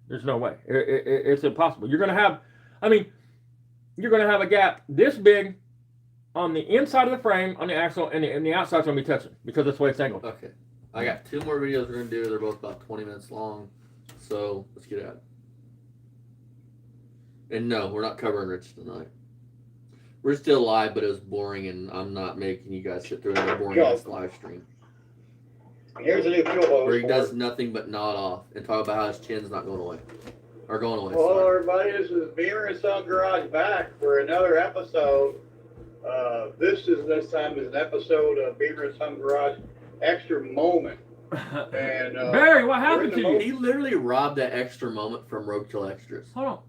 There's no way. It's impossible. You're going to have, you're going to have a gap this big on the inside of the frame, on the axle, and the outside's going to be touching because that's the way it's angled. Okay. I got 2 more videos we're going to do. They're both about 20 minutes long. So, let's get at it. And no, we're not covering Rich tonight. We're still live, but it was boring, and I'm not making you guys sit through another boring ass live stream. Here's a new fuel hose. Where he does nothing but nod off and talk about how his chin's not going away. Or going away. Well, Sorry. everybody, this is Beamer and Son Garage back for another episode. This time is an episode of Beamer and Son Garage Extra Moment. And Barry, what happened to you? He literally robbed that extra moment from Roadkill Extras. Hold on.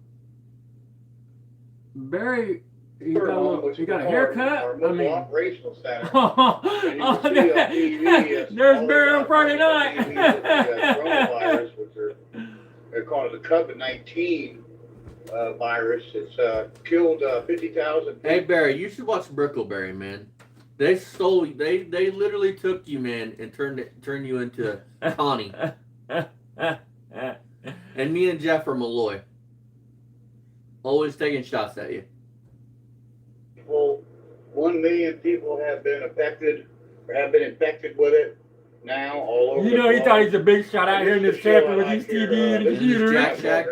Barry, he got a haircut? I mean, operational center. There's Barry on Friday night. Coronavirus, which they're calling it the COVID-19 virus. It's killed 50,000 people. Hey Barry, you should watch Brickleberry, man. They stole. They literally took you, man, and turned you into Connie. And me and Jeff are Malloy. Always taking shots at you. Well, 1 million people have been affected or have been infected with it now all over. You know, he thought he's a big shot out here in this camper with his TV and This is computer. Jack Shack.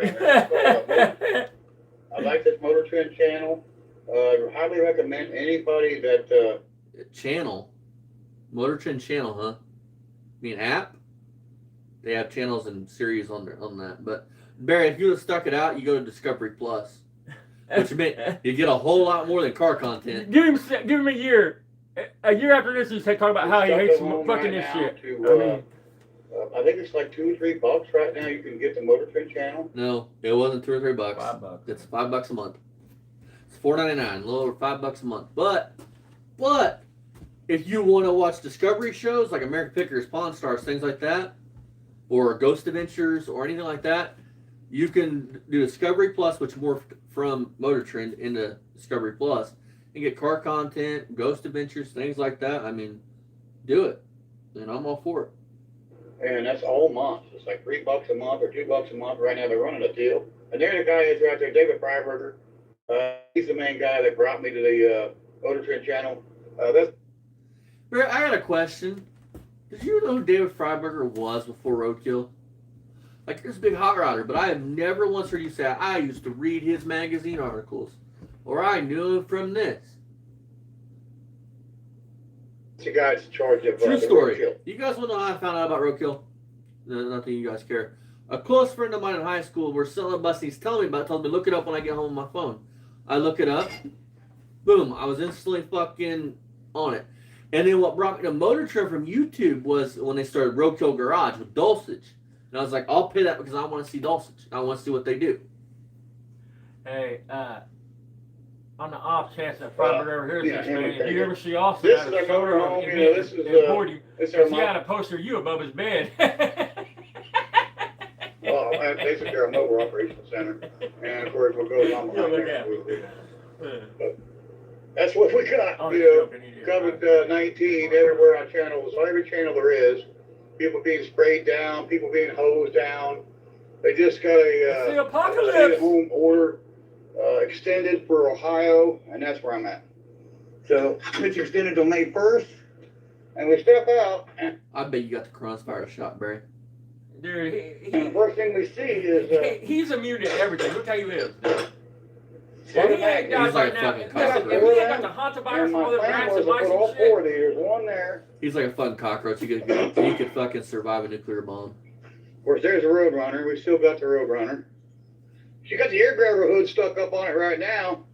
I like this Motor Trend channel. Highly recommend anybody that. Channel, Motor Trend channel, huh? I mean app. They have channels and series on that. But Barry, if you would have stuck it out, you go to Discovery Plus, which meant you get a whole lot more than car content. Give him a year. A year after this, he's talking about how he hates fucking this shit. I think it's like $2 or $3 right now. You can get the Motor Trend channel. No, it wasn't $2 or $3. $5. It's $5 a month. It's $4.99, a little over $5 a month. But if you want to watch Discovery shows like American Pickers, Pawn Stars, things like that, or Ghost Adventures or anything like that, you can do Discovery Plus, which morphed from Motor Trend into Discovery Plus, and get car content, Ghost Adventures, things like that. I mean, do it, and I'm all for it. And that's all month. It's like $3 a month or $2 a month. Right now they're running a deal. And there the guy is right there, David Freiberger. He's the main guy that brought me to the Motor Trend channel. I got a question. Did you know who David Freiberger was before Roadkill? Like, you're this big hot rodder, but I have never once heard you say, I used to read his magazine articles, or I knew him from this. The guy's in charge of True the story. Roadkill. You guys want to know how I found out about Roadkill? No, nothing you guys care. A close friend of mine in high school, we're selling a bus, and he's telling me about it, tells me, look it up when I get home on my phone. I look it up. Boom. I was instantly fucking on it. And then what brought me to Motor Trend from YouTube was when they started Roadkill Garage with Dulcich. And I was like, I'll pay that because I want to see Dulcich. I want to see what they do. Hey, on the off chance that Freiberger ever hears yeah, this, man, if you yeah. ever see Austin This at is a our shoulder motor on home, TV, you know, this is, and board you, this is because our he had a poster of you above his bed. Well, basically our mobile operations center. And of course we'll go along Yeah, look there. at But that's what we got, Oh, you know. joking, idiot. COVID-19 everywhere on channels, on every channel there is. People being sprayed down, people being hosed down. They just got It's the a apocalypse. stay-at-home order extended for Ohio, and that's where I'm at. So it's extended till May 1st, and we step out, and I bet you got the coronavirus shot, Barry. Dude, the first thing we see is he's immune to everything. Look how he lives, dude. And he ain't got He's like right a now. fucking Listen, cockroach. if he ain't got the hantavirus And from all my the plan rats was and to mice put all and four shit. of these. There's one there. He's like a fun cockroach. He could fucking survive a nuclear bomb. Of course, there's a Roadrunner. We still got the Roadrunner. She got the air grabber hood stuck up on it right now.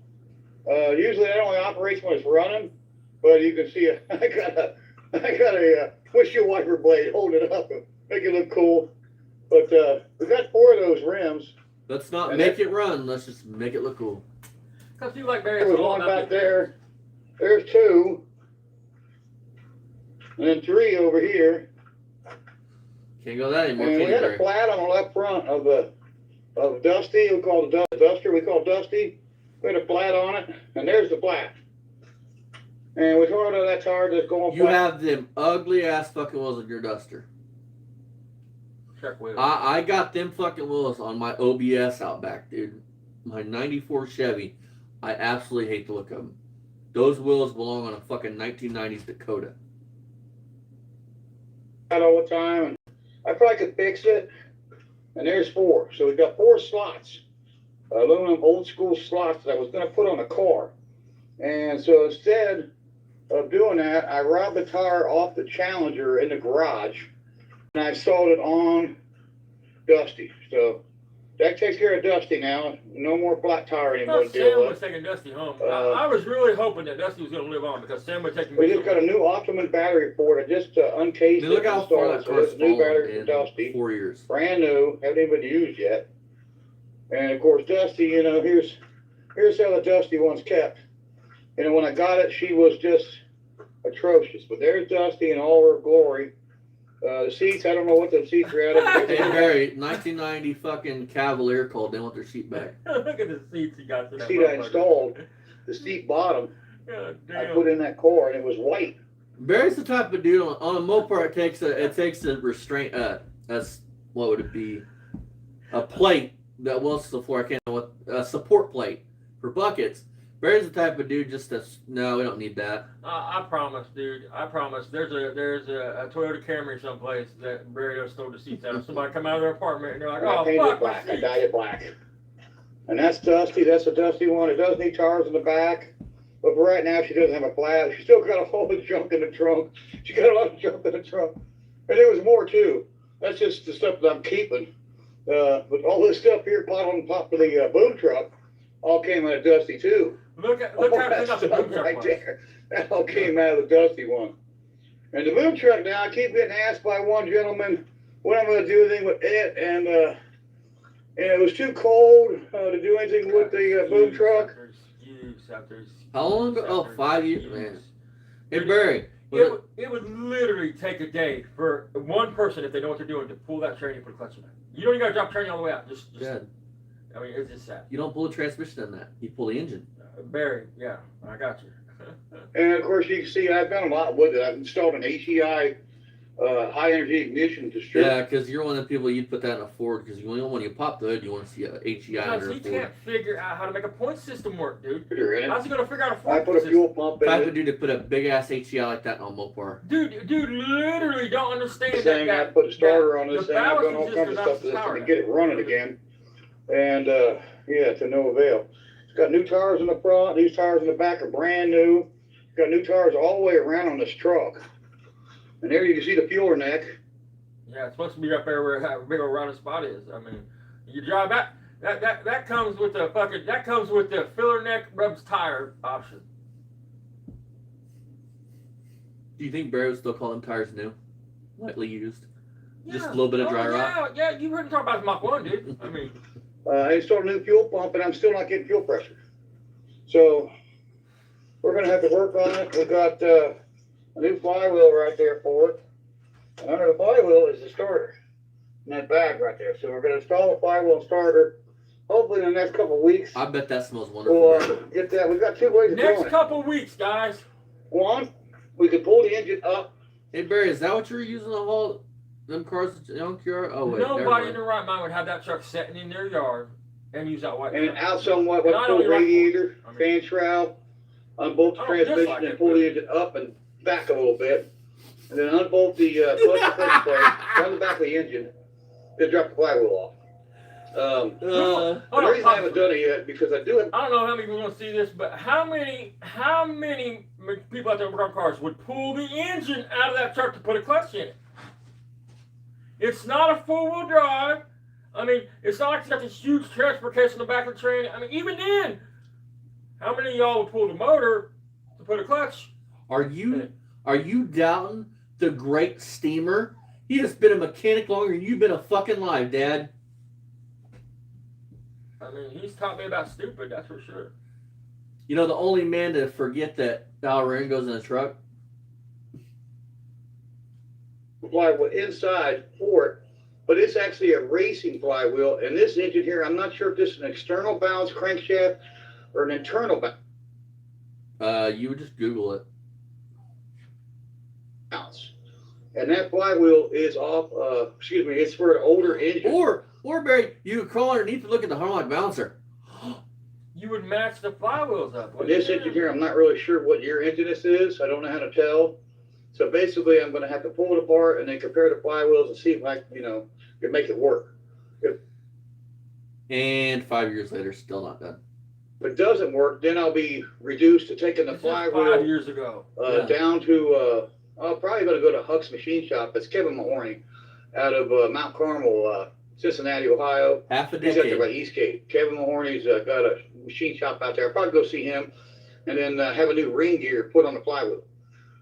Usually that only operates when it's running, but you can see I got a windshield wiper blade holding it up and make it look cool. But we got 4 of those rims. Let's not And make it run. Let's just make it look cool. Because you like Barry. There was one back there. There's 2. And then 3 over here. Can't go that anymore. And Can we you, had a Barry? flat on the left front of Dusty. We call the Duster. We call Dusty. We had a flat on it, and there's the flat. And we tore out that tire that's going You flat. have them ugly ass fucking wheels on your Duster. Check wheels. I got them fucking wheels on my OBS out back, dude. My 94 Chevy. I absolutely hate the look of them. Those wheels belong on a fucking 1990s Dakota. All the time, and I probably could fix it. And there's 4. So we got 4 slots, aluminum old school slots that I was going to put on a car. And so instead of doing that, I robbed the tire off the Challenger in the garage, and I sold it on Dusty. So that takes care of Dusty now. No more flat tire anymore to Sam deal was with. taking Dusty home. I was really hoping that Dusty was going to live on because Sam would take me. We just got a new Optimum battery for it. I just uncased Man, it look and how far installed it. that So car's there's a new battery fallen for in Dusty. 4 years. Brand new, haven't even been used yet. And of course, Dusty, you know, here's how the Dusty one's kept. You know, when I got it, she was just atrocious. But there's Dusty in all her glory. The seats, I don't know what the seats are at. Hey, Barry, 1990 fucking Cavalier called. They want their seat back. Look at the seats he got. To The that seat I motherfucker. installed, the seat bottom, God I damn. put in that car, and it was white. Barry's the type of dude on a Mopar. It takes a restraint. As what would it be? A plate that welds to the floor. I can't know what a support plate for buckets. Barry's the type of dude just that's no, we don't need that. I promise, dude. I promise. There's a Toyota Camry someplace that Barry stole the seats out of. Somebody come out of their apartment and they're like, And I "Oh painted it fuck, my black. I seats." dyed it black. And that's Dusty. That's a Dusty one. It does need tires in the back. But for right now, she doesn't have a flat. She's still got a whole bunch of junk in the trunk. She got a lot of junk in the trunk. And there was more, too. That's just the stuff that I'm keeping. But all this stuff here piled on top of the boom truck all came out of Dusty, too. Look All how that clean up the stuff boom truck right was. there. That all came out of the Dusty one. And the boom truck now, I keep getting asked by one gentleman what I'm going to do anything with it. And it was too cold to do anything with the boom truck. How long ago? Oh, 5 years, man. Hey Barry, It would literally take a day for one person, if they know what they're doing, to pull that training and put a clutch in it. You don't even got to drop the training all the way out. Just yeah, I mean, it's just sad. you don't pull the transmission in that. You pull the engine. Barry, yeah, I got you. And of course, you can see I've done a lot with it. I've installed an HEI high energy ignition distributor. Yeah, because you're one of the people you'd put that in a Ford because when you pop the hood, you want to see a HEI Because under a he Ford. can't figure out how to make a point system work, dude. In it. How's he gonna figure out a I point put a system? fuel pump in Type it. of dude to put a big ass HEI like that on a Mopar. Dude, literally don't understand Saying that. I put a starter on the this thing. I've ballast done all resistors kinds of stuff to this power thing to get it running again. And yeah, to no avail. It's got new tires in the front. These tires in the back are brand new. It's got new tires all the way around on this truck. And there you can see the fueler neck. Yeah, it's supposed to be up there where that big old rounded spot is. I mean, you drive that comes with the filler neck rubs tire option. Do you think Barry would still call them tires new? Lightly used? Just a Yeah. little bit of dry rot? Yeah, you heard me talk about Mach 1, dude. I mean, I installed a new fuel pump, and I'm still not getting fuel pressure. So we're going to have to work on it. We've got a new flywheel right there for it. And under the flywheel is the starter in that bag right there. So we're going to install the flywheel and starter. Hopefully in the next couple of weeks, I bet that smells wonderful. we'll Barry. get that. We've got 2 ways of doing next it. couple weeks, guys. One, we could pull the engine up. Hey Barry, is that what you're using to haul them cars to junkyard? Oh wait, never Nobody in mind. their right mind would have that truck sitting in their yard and use that white And truck. out somewhat And with I full don't like radiator, I mean- fan shroud, unbolt the Oh, just transmission like and it, pull but- the engine up and back a little bit. And then unbolt the clutch and pressure plate, run the back of the engine, then drop the flywheel off. The reason I haven't done it yet because I do have. I don't know how many people are going to see this, but how many people out there with cars would pull the engine out of that truck to put a clutch in it? It's not a four-wheel drive. I mean, it's not like it's got this huge transportation in the back of the train. I mean, even then, how many of y'all would pull the motor to put a clutch? Are you doubting the great steamer? He has been a mechanic longer than you've been a fucking alive, Dad. I mean, he's taught me about stupid, that's for sure. You know, the only man to forget that ballerina goes in a truck? Flywheel inside for it, but it's actually a racing flywheel. And this engine here, I'm not sure if this is an external balance crankshaft or an internal balance. You would just Google it. And that flywheel is off, it's for an older engine. Or Barry, you could crawl underneath to look at the harmonic balancer. You would match the flywheels up. This engine here, I'm not really sure what year engine this is. I don't know how to tell. So basically, I'm going to have to pull it apart and then compare the flywheels and see if I, can make it work. And 5 years later, still not done. If it doesn't work, then I'll be reduced to taking the flywheel 5 years ago. down to, I'm probably going to go to Huck's Machine Shop. It's Kevin Mahorny out of Mount Carmel, Cincinnati, Ohio. Half a He's out there decade. by Eastgate. Kevin Mahorny's got a machine shop out there. I'll probably go see him and then have a new ring gear put on the flywheel.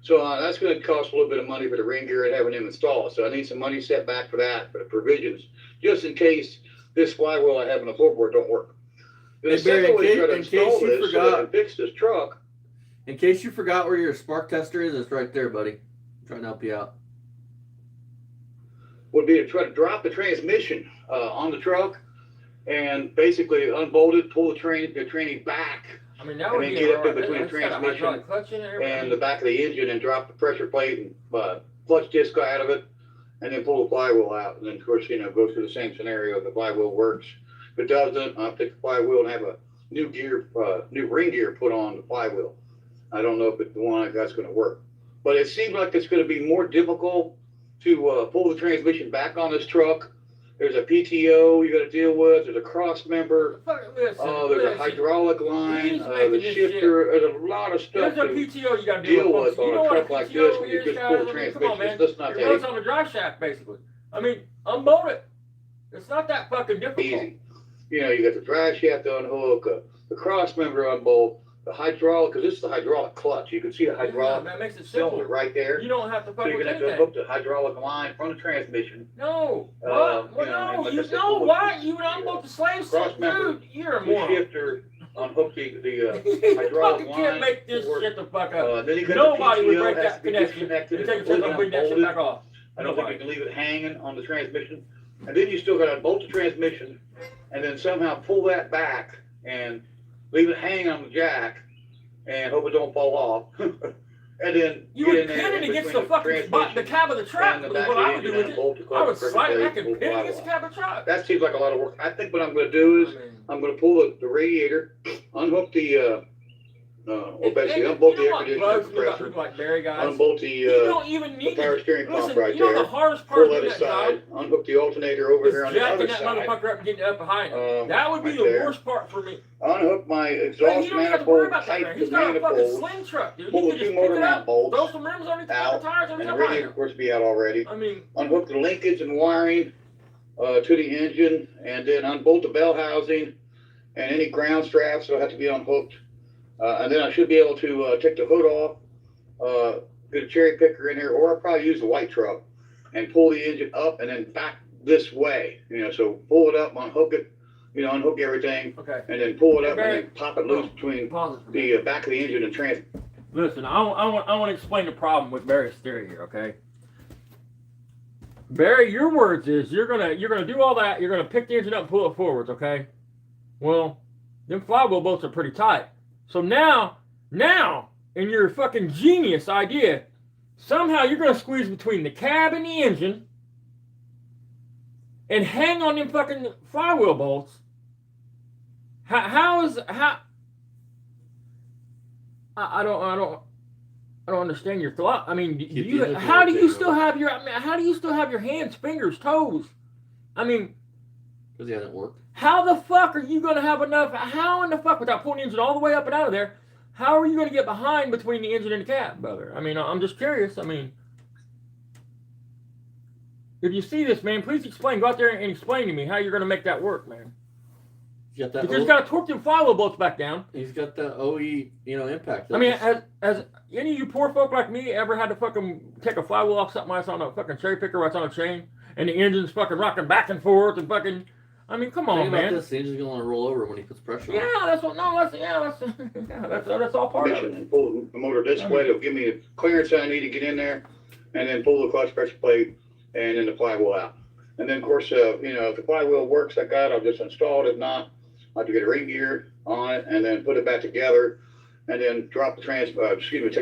So that's going to cost a little bit of money for the ring gear and having him installed. So I need some money set back for that, for the provisions, just in case this flywheel I have in the floorboard don't work. The Hey, Barry, second way to try to in case install you this so I forgot- can fix this truck. In case you forgot where your spark tester is, it's right there, buddy. I'm trying to help you out. Would be to try to drop the transmission on the truck and basically unbolt it, pull the tranny back I mean, that and would then be get up in alright. between the That's got a transmission hydraulic clutch in it, everything. and the back of the engine and drop the pressure plate and clutch disc out of it and then pull the flywheel out. And then, of course, go through the same scenario if the flywheel works. If it doesn't, I'll take the flywheel and have a new ring gear put on the flywheel. I don't know if the one I got's going to work. But it seems like it's going to be more difficult to pull the transmission back on this truck. There's a PTO you got to deal with. There's a cross member. There's a hydraulic line. The shifter. There's a lot of stuff There's a to PTO you got to deal deal with You know on a what truck like PTO this when you is, just guys? pull the I mean, come on, transmission. man. That's not It that runs on the drive shaft, basically. I mean, unbolt it. It's not that fucking difficult. easy. You got the drive shaft to unhook, the cross member unbolt, the hydraulic, because this is the hydraulic clutch. You can see the hydraulic that makes it simple. cylinder right there. You don't have to So fuck you're with gonna have to anything. hook the hydraulic line from the transmission. No. Uh, What? you know, No. like You I said, know pull what? the- You would unbolt the slave cross set, member, dude. You're a The moron. shifter, unhook the You hydraulic fucking line. can't make this work. shit the fuck up. Then you got Nobody the would PTO break has that to be connection. disconnected You take a and chance completely on bring that shit unbolted. back off. I don't think you can leave it hanging on the transmission. And then you still got to unbolt the transmission and then somehow pull that back and leave it hanging on the jack and hope it don't fall off. And then You get would in there pin it in against the between fucking transmission the cab of the truck. and the Is back what of the I would do engine with and it. bolt the I clutch would pressure slide it. I plate, could pull the pin it flywheel against the off. cab of the truck. That seems like a lot of work. I think what I'm going to do is I mean, I'm going to pull the radiator, unhook the basically and unbolt you the know air what conditioner bugs me about compressor, people like Barry guys? unbolt You the don't even need power to. steering pump Listen, right you know there. the hardest part Pull of that that job aside, unhook the alternator over here is on the jacking other that side, motherfucker up and getting it up behind him. That would be right the there. worst part for me. unhook my Man, exhaust you don't even have to worry manifold, about that, tight man. the He's got a fucking manifold, sling truck, dude. pull You the can two just motor pick it up, mount bolts throw some rims underneath the out, fucking tires, and and the it's radiator behind of course be out already. him. I mean, Unhook the linkage and wiring to the engine, and then unbolt the bell housing and any ground straps will have to be unhooked. And then I should be able to take the hood off, get a cherry picker in here, or I'll probably use the white truck and pull the engine up and then back this way. So pull it up, unhook it, unhook everything, okay. and then pull it up Barry, and then pop it loose between Pause it for me. the back of the engine and trans. Listen, I want to explain the problem with Barry's theory here, okay? Barry, your words is you're gonna do all that. You're gonna pick the engine up and pull it forwards, okay? Well, them flywheel bolts are pretty tight. So now, in your fucking genius idea, somehow you're gonna squeeze between the cab and the engine and hang on them fucking flywheel bolts. I don't understand your thought. I mean, how do you still have your hands, fingers, toes? I mean, Because he hasn't worked. How the fuck are you going to have enough? How in the fuck, without pulling the engine all the way up and out of there, how are you going to get behind between the engine and the cab, brother? I mean, I'm just curious. I mean, if you see this, man, please explain. Go out there and explain to me how you're going to make that work, man. He's got Because he's got to torque them flywheel bolts back down. He's got the OE, impact. I mean, as any of you poor folk like me ever had to fucking take a flywheel off something that's on a fucking cherry picker, that's on a chain, and the engine's fucking rocking back and forth and fucking. I mean, come on, man. This, the engine's gonna roll over when he puts pressure on. Yeah, that's what. No, that's all part of it. And pull the motor this way. It'll give me the clearance I need to get in there, and then pull the clutch pressure plate, and then the flywheel out. And then, of course, if the flywheel works, I'll just install it. If not, I have to get a ring gear on it, and then put it back together, and then drop the take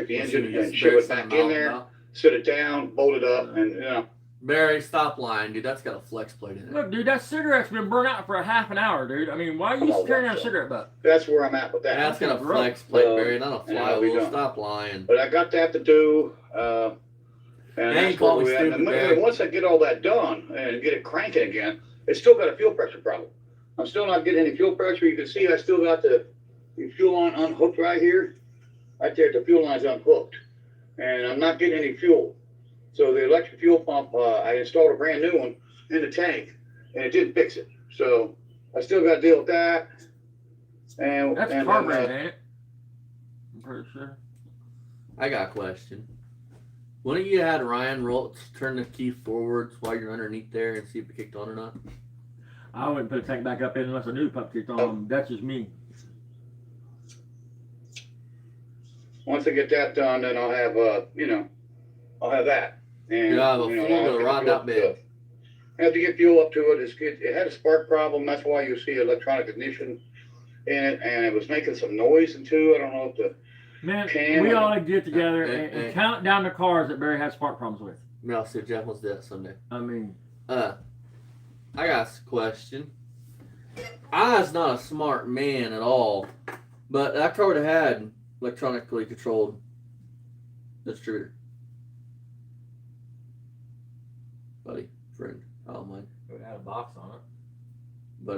the engine and shove it back in there, sit it down, bolt it up, and Barry, stop lying, dude. That's got a flex plate in it. Look, dude, that cigarette's been burnt out for a half an hour, dude. I mean, why are you carrying a cigarette butt? That's where I'm at with that. That's got a flex plate, Barry, not a flywheel. Stop lying. But I got that to do. And that's where we're at. And once I get all that done and get it cranking again, it's still got a fuel pressure problem. I'm still not getting any fuel pressure. You can see I still got the fuel line unhooked right here. Right there, the fuel line's unhooked. And I'm not getting any fuel. So the electric fuel pump, I installed a brand new one in the tank, and it didn't fix it. So I still got to deal with that. And that's carbureted, ain't it? I'm pretty sure. I got a question. Wouldn't you had Ryan turn the key forwards while you're underneath there and see if it kicked on or not? I wouldn't put the tank back up in unless a new pump kicked on. That's just me. Once I get that done, then I'll have, I'll have that. And, you have a fuel rod that big. I have to get fuel up to it. It had a spark problem. That's why you see electronic ignition in it, and it was making some noise too. I don't know if the we ought to get together and count down the cars that Barry has spark problems with. No, see if Jeff wants to do that someday. I mean, I got a question. I was not a smart man at all, but that car would have had electronically controlled distributor. Buddy, friend, I don't mind. it had a box on it. But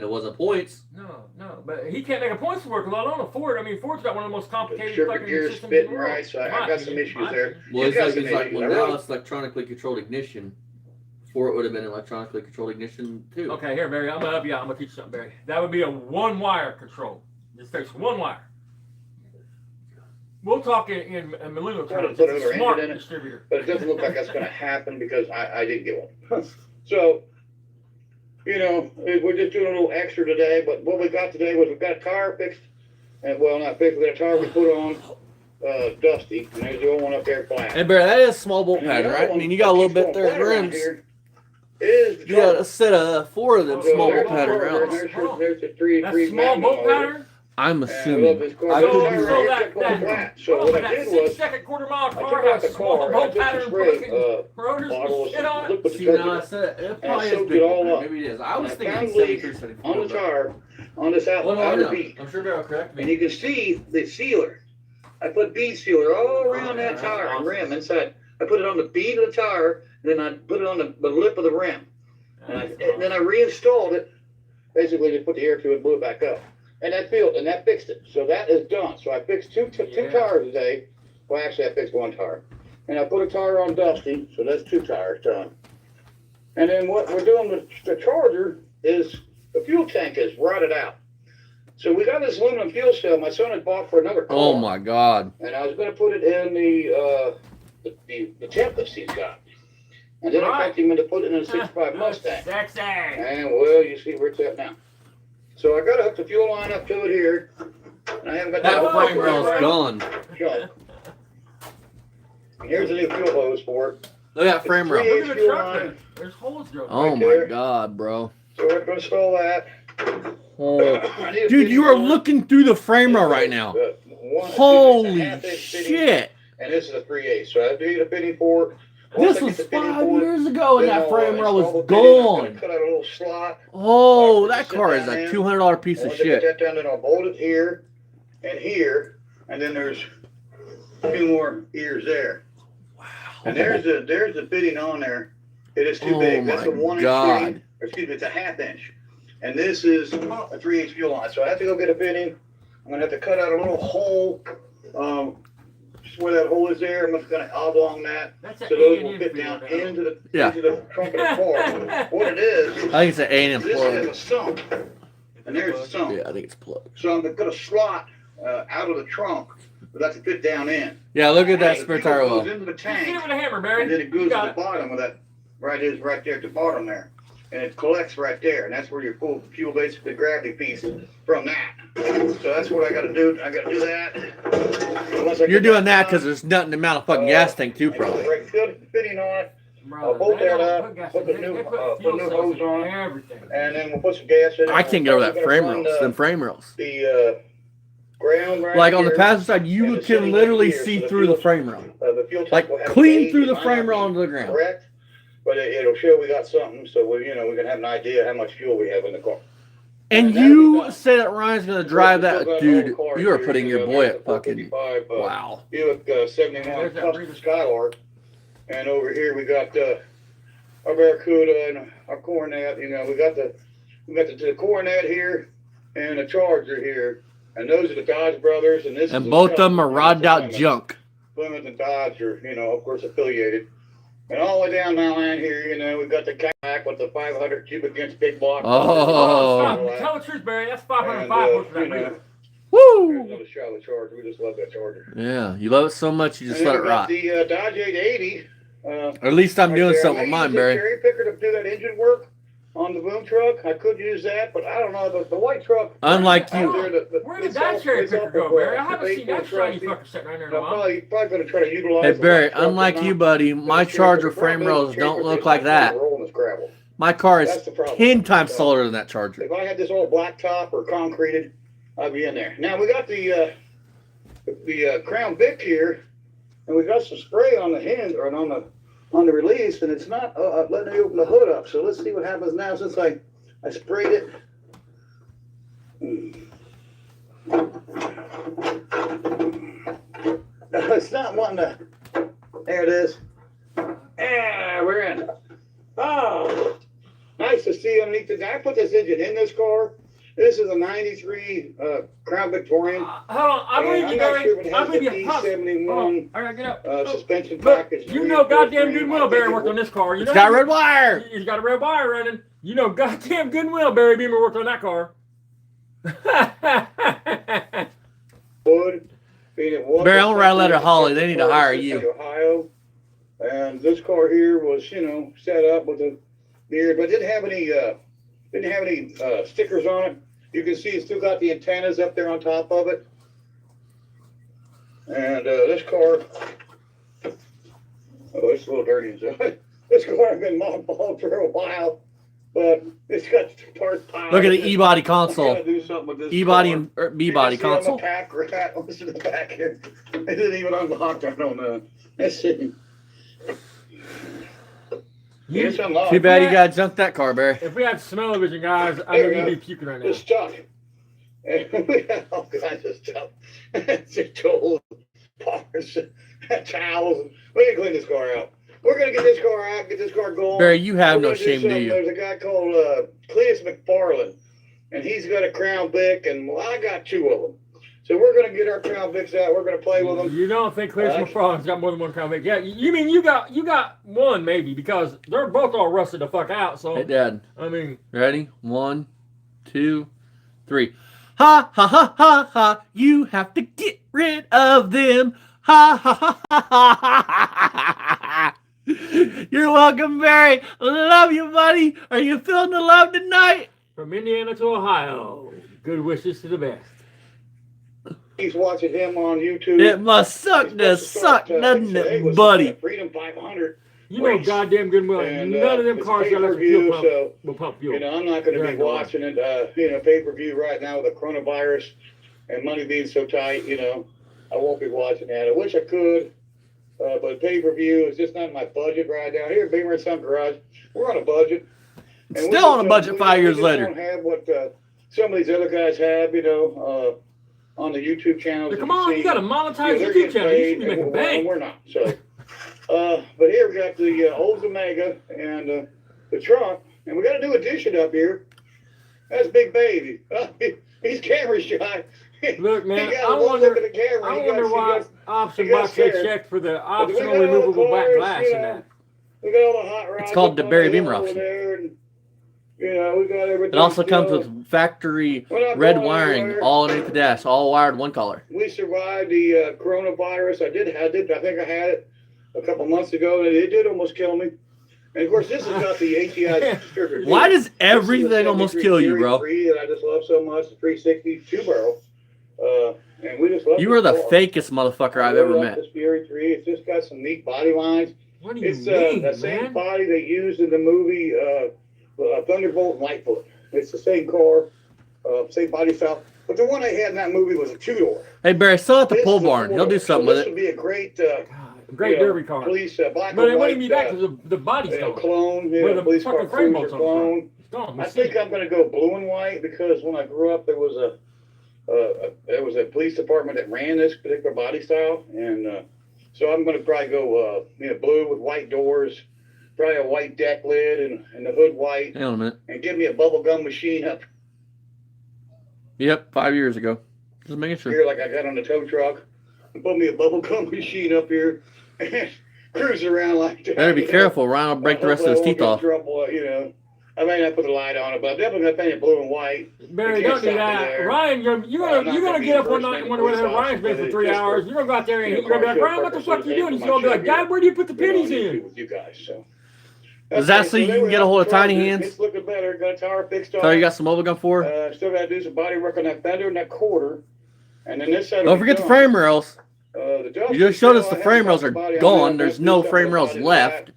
it wasn't points. No, but he can't make a points to work because I don't know Ford. I mean, Ford's got one of the most complicated fucking gears systems in the world. right, so I got some issues there. Well, it's like now it's electronically controlled ignition. Before it would have been electronically controlled ignition too. Okay, here, Barry, I'm gonna help you out. I'm gonna teach you something, Barry. That would be a one-wire control. This takes one wire. We'll talk in millennial terms. It's a smart distributor. But it doesn't look like that's going to happen because I didn't get one. So, we're just doing a little extra today. But what we got today was we got a tire fixed. And, well, not fixed. We got a tire we put on Dusty. And there's the old one up there flat. And Barry, that is small bolt pattern, right? I mean, you got a little bit there in rims. You got a set of 4 of them small bolt pattern rounds. There's the three small bolt pattern? I'm assuming. So what I did was, second quarter mile I car took out has the small car, I bolt took pattern the spray rotors bottle and shit on it. liquid See, now I detergent, said it and probably I is soaked big. it all up. Maybe it is. I was And thinking found 73, leaks 74. on the tire, on this outer bead. I'm sure Barry will correct me. And you can see the sealer. I put bead sealer all around that tire and rim inside. I put it on the bead of the tire, and then I put it on the lip of the rim. And then I reinstalled it, basically just put the air to it, blew it back up. And that fixed it. So that is done. So I fixed two tires today. Well, actually, I fixed 1 tire. And I put a tire on Dusty, so that's 2 tires done. And then what we're doing with the Charger is the fuel tank is rotted out. So we got this aluminum fuel cell my son had bought for another car. Oh my God! And I was going to put it in the Tempest he's got. And then I got him into putting it in a 65 Mustang. Sexy. And well, you see where it's at now. So I got to hook the fuel line up to it here. And I haven't got That frame rail's gone. Go. And here's a new fuel hose for it. Look at that frame rail. Look at the truck there. There's holes drilled. Oh my God, bro. So we're going to install that. Oh. Dude, you are looking through the frame rail right now. Holy shit. And this is a 3/8. So I have to get a fitting for it. This was 5 years ago and that frame rail was gone. Cut out a little slot. Oh, that car is a $200 piece of shit. Get that down, then I'll bolt it here, and then there's 2 more ears there. Wow. And there's the fitting on there. It is too big. That's a 1 inch fitting. Or excuse me, it's a 1/2 inch. and this is a 3-inch fuel line. So I have to go get a fitting. I'm gonna have to cut out a little hole, just where that hole is there. I'm just gonna oblong that, That's so an those A&M will fit for you down now. into the Yeah. trunk of the car. What it is, I think it's an A&M this plug. is a sump, and there's the sump. Yeah, I think it's plug. So I'm gonna slot out of the trunk for that to fit down in. Yeah, look at that The spare fuel tire goes well. into the Just hit it tank, with a hammer, Barry. and then it goes You to got the it. bottom of that. Right there at the bottom there, and it collects right there, and that's where your fuel basically gravity feeds from that. So that's what I got to do. I got to do that. Once I You're get doing that done, because there's nothing amount of fucking gas tank too, I got the probably. right fitting on it, Brother, bolt they that don't up, put gas put the in. new- They put put fuel new cells hose in on it, everything. and then we'll put some gas in it. I can't get over that We're gonna frame run, rails. Them frame rails. The ground right Like on the here, passenger side, and you the setting can literally right here, see so the through the fuel- frame rail. the fuel tank Like will have a clean gauge. through It the might frame not rail be onto the ground. correct, but it'll show we got something, so we can have an idea how much fuel we have in the car. And that'll be you done. say that Ryan's gonna drive that, dude. You are putting your boy at fucking 55, wow. Buick 71 There's that Custom Breeder. Skylark, and over here we got our Barracuda and our Coronet. You know, we got the Coronet here and a Charger here, and those are the Dodge brothers. And this And is both a of them are Custom, rodded out Plymouth. junk. Plymouth and Dodge are, of course, affiliated. And all the way down my line here, we got the Cadillac with the 500 cubic inch big block. Oh. Stop. Tell the truth, Barry. That's 505 horse for that Breeder. There's Woo! another Charlotte Charger. We just love that Charger. Yeah, you love it so much you just And let then it we got rot. the Dodge 880. Or at least I'm right doing there. something I with may mine, use a Barry. cherry picker to do that engine work on the boom truck. I could use that, but I don't know. The white truck. Unlike out you. there, Where did that cherry picker go, Barry? I haven't seen that shiny fucker sitting right there in a I'm while. probably going to try to utilize Hey the Barry, white truck unlike and you, not buddy, the my cherry Charger picker. frame Problem is, rails the cherry don't picker look is like not gonna that. roll in this gravel. My car is That's the problem. 10 times So, taller than that Charger. if I had this all blacktop or concreted, I'd be in there. Now we got the Crown Vic here, and we got some spray on the hinge or on the release, and it's not letting me open the hood up. So let's see what happens now since I sprayed it. It's not wanting to. There it is. Yeah, we're in. Oh, nice to see underneath the. I put this engine in this car. This is a '93 Crown Victorian. Hold on. I believe And you, I'm not Barry. sure if it I has believe the you. Hold D71 on. All right, get up. suspension Look, package. you know goddamn good and well Barry worked on this car. You It's know got a red wire. He's got a red wire running. You know goddamn good and well Barry Beamer worked on that car. Wood. It Barry, I'm gonna write a letter to Holly. They need to hire in you. Ohio. And this car here was, set up with a beard, but didn't have any stickers on it. You can see it's still got the antennas up there on top of it. And this car, it's a little dirty inside. This car has been mothballed for a while, but it's got parts piled. Look at the E-body I console. gotta do something with this E-body car. and B-body You can see on console. the pack rat. Listen to the back here. It didn't even unlock. I don't know. Let's see. It's unlocked. Too bad you gotta junk that car, Barry. If we had smell-o-vision, guys, I know you'd be puking right now. It's stuck. And we have all kinds of stuff. It's old parts, towels. We can clean this car out. We're gonna get this car out, get this car going. Barry, you have We're no gonna do shame, do something. you? There's a guy called Cleus McFarland, and he's got a Crown Vic, and I got two of them. So we're gonna get our Crown Vics out. We're gonna play with them. You don't think Clear McFarland's got more than one Crown Vic? Yeah, you mean you got one maybe because they're both all rusted the fuck out. So Hey, Dad. I mean, Ready? 1, 2, 3. Ha ha ha ha ha! You have to get rid of them. Ha ha ha ha ha ha ha! You're welcome, Barry. Love you, buddy. Are you feeling the love tonight? from Indiana to Ohio, good wishes to the best. He's watching him on YouTube. It must suck to suck, doesn't it, buddy? Freedom 500. You know goddamn good and well, And, none of them it's cars got less pay-per-view, fuel pump so, will pump fuel. I'm not going to There be ain't no way. watching it, pay-per-view right now with the coronavirus and money being so tight, I won't be watching that. I wish I could, but pay-per-view is just not in my budget right now. Here at Beamer and Son Garage, we're on a budget. And we Still just on a budget we 5 years just later. don't have what some of these other guys have, on the YouTube channels. Now, come that on, see. you got a monetized They're YouTube getting channel. You should paid, be making and bank. we're not. So, but here we got the Olds Omega and the truck, and we got a new addition up here. That's Big Baby. He's camera shy. Look, man, He got I one wonder, look at the camera. I He wonder got- why he got- option he got box they scared. checked for the But we optional got all the removable back cars, glass you in know. that. We got all the hot rods. It's called up the on Barry hill Beamer over option. there, and, you know, we got everything. It also comes still. with factory We're not red going wiring anywhere. all underneath the dash, all wired one color. We survived the coronavirus. I think I had it a couple months ago, and it did almost kill me. And of course, this has got the ATI. Why does This is everything a almost 73 kill you, Fury bro? 3 that I just love so much, the 360 two-barrel. And we just love You this are the car. fakest motherfucker I I've really ever love met. This Fury 3. It's just got some neat body lines. What do you It's mean, the same man? body they used in the movie Thunderbolt and Lightfoot. It's the same car, same body style. But the one they had in that movie was a two-door. Hey, Barry, sell it to This Pole is a Barn. He'll do four-door. something So with this it. would be a great, God, great derby car. police black But and it white wouldn't be back because the body's gone. clone. Where the Police fucking car frame cruiser bolts on the front. clone. It's gone. We I see think it. I'm going to go blue and white because when I grew up, there was a police department that ran this particular body style, and so I'm going to probably go blue with white doors, probably a white deck lid and the hood white, Hang on a minute. and give me a bubble gum machine up Yep, 5 years ago. Just making sure. here like I got on the tow truck, and put me a bubble gum machine up here, and cruise around like that. Better be you know. careful. Ryan will break the rest of his Hopefully I teeth won't get in off. trouble, you know. I may not put the light on it, but I'm definitely going to paint it blue and white. Barry, You don't can't do stop me that. there. Ryan, you're I'm gonna not you're gonna gonna get up be one night and wonder where the hell Ryan's been for 3 hours. You're gonna go out there and you're gonna be like, Ryan, what the fuck you doing? He's gonna be like, Dad, where do you put the pennies in? With you guys, so. Is that so you can get a hold of Tiny Hands? It's looking better. Got a tower fixed on. So you got some mobile gum for? Still got to do some body work on that fender and that quarter. And then this side. Don't forget the frame rails. You You just showed us the frame rails are gone. There's no frame rails left.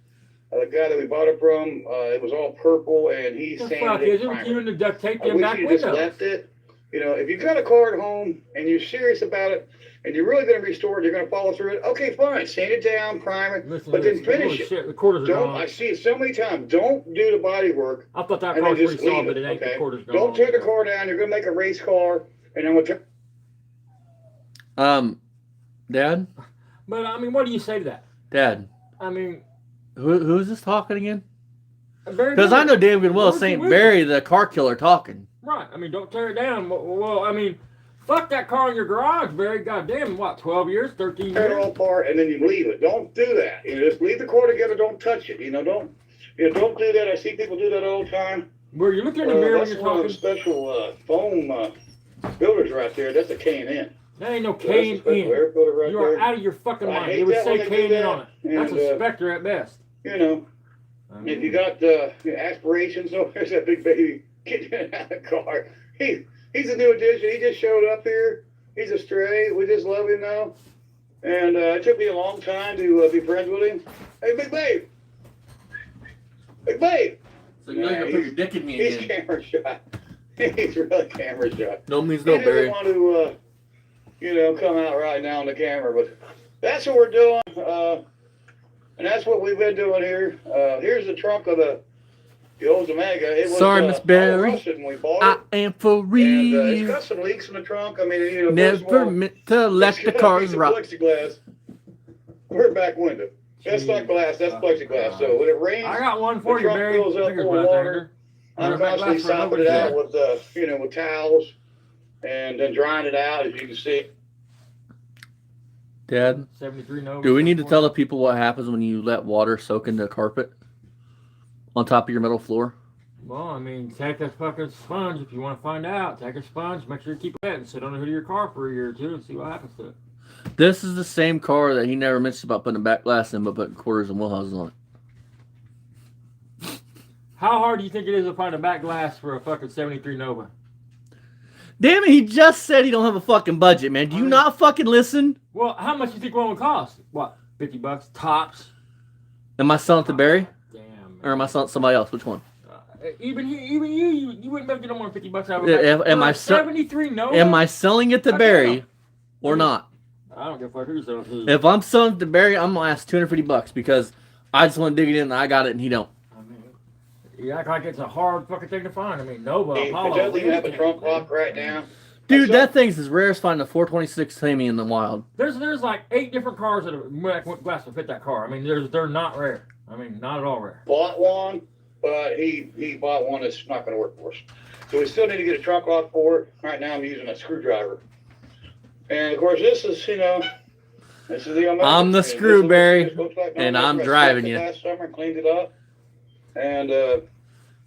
The guy that we bought it from, it was all purple, and he The sanded fuck it. is it? primer. You and the duct tape I them wish back you just windows. left it. You know, if you got a car at home and you're serious about it, and you're really going to restore it, you're going to follow through it. Okay, fine. Sand it down, prime it, Listen but to then this. finish Holy it. shit, the quarters are Don't. I gone. see it so many times. Don't do the body work I thought that and car then was just pretty solid, leave but it. it ain't. Okay. The quarters gone. Don't tear the car down. You're going to make a race car, and then we'll. Dad, But I mean, what do you say to that? Dad, I mean, who's this talking again? Barry, Because I know damn good well Where's the St. wisdom? Barry, the car killer, talking. right. I mean, don't tear it down. Well, I mean, fuck that car in your garage, Barry. Goddamn, what? 12 years, 13 Tear it years. all apart, and then you leave it. Don't do that. You know, just leave the car together. Don't touch it. You know, don't do that. I see people do that all the time. Where you look in the mirror when That's you're one of talking. the special foam builders right there. That's a K&N. There ain't no So that's a special K&N. air filter right You are there. out of your fucking I mind. hate It would that say when they do K&N that, on it. That's and, a Spectre at best. You know, I if mean, you got aspirations, oh, there's that big baby getting out of the car. He's a new addition. He just showed up here. He's a stray. We just love him now. And it took me a long time to be friends with him. Hey, Big Babe. Big Babe. So you're gonna put your dick in me He's again. camera shy. He's really camera shy. No means He no, doesn't Barry. want to, come out right now on the camera, but that's what we're doing. And that's what we've been doing here. Here's the trunk of the old Omega. It was, Sorry, Miss Barry. all rusted when we bought I it. am for And real. it's got some leaks in the trunk. I mean, you know, first of Never all, meant to let it's the got a cars piece of rock. plexiglass. We're back window. That's not glass. That's plexiglass. So when it rains, I got one for the you, trunk Barry. fills up Fingers full of right water. there. I'm Put it back constantly glass for sopping it another out with with towels, and then drying it out, as you can see. Dad, 73 Nova. do we need to tell the people what happens when you let water soak into carpet on top of your metal floor? Well, I mean, take a fucking sponge if you want to find out. Take a sponge, make sure you keep it wet, and sit on the hood of your car for a year or two and see what happens to it. This is the same car that he never mentioned about putting a back glass in, but putting quarters and wheel houses on it. How hard do you think it is to find a back glass for a fucking 73 Nova? Damn it, he just said he don't have a fucking budget, man. Do you not fucking listen? Well, how much do you think one would cost? What, $50 tops? Am I selling it to Barry? Damn, man. Or am I selling it to somebody else? Which one? Even you wouldn't be able to get no more than $50 out of Yeah, it. am I 73 Nova? Am I selling it to Barry or not? I don't give a fuck who's selling it to. If I'm selling it to Barry, I'm gonna ask $250 because I just want to dig it in and I got it and he don't. I mean, you act like it's a hard fucking thing to find. I mean, Nova, It Apollo. doesn't even have a anything. trunk lock right now. Dude, that thing's as rare as finding a 426 Hemi in the wild. There's like 8 different cars that are glass will fit that car. I mean, they're not rare. I mean, not at all rare. Bought one, but he bought one that's not going to work for us. So we still need to get a trunk lock for it. Right now I'm using a screwdriver. And of course this is, this is the I'm the Screwberry, and I'm driving you. Last summer and cleaned it up. And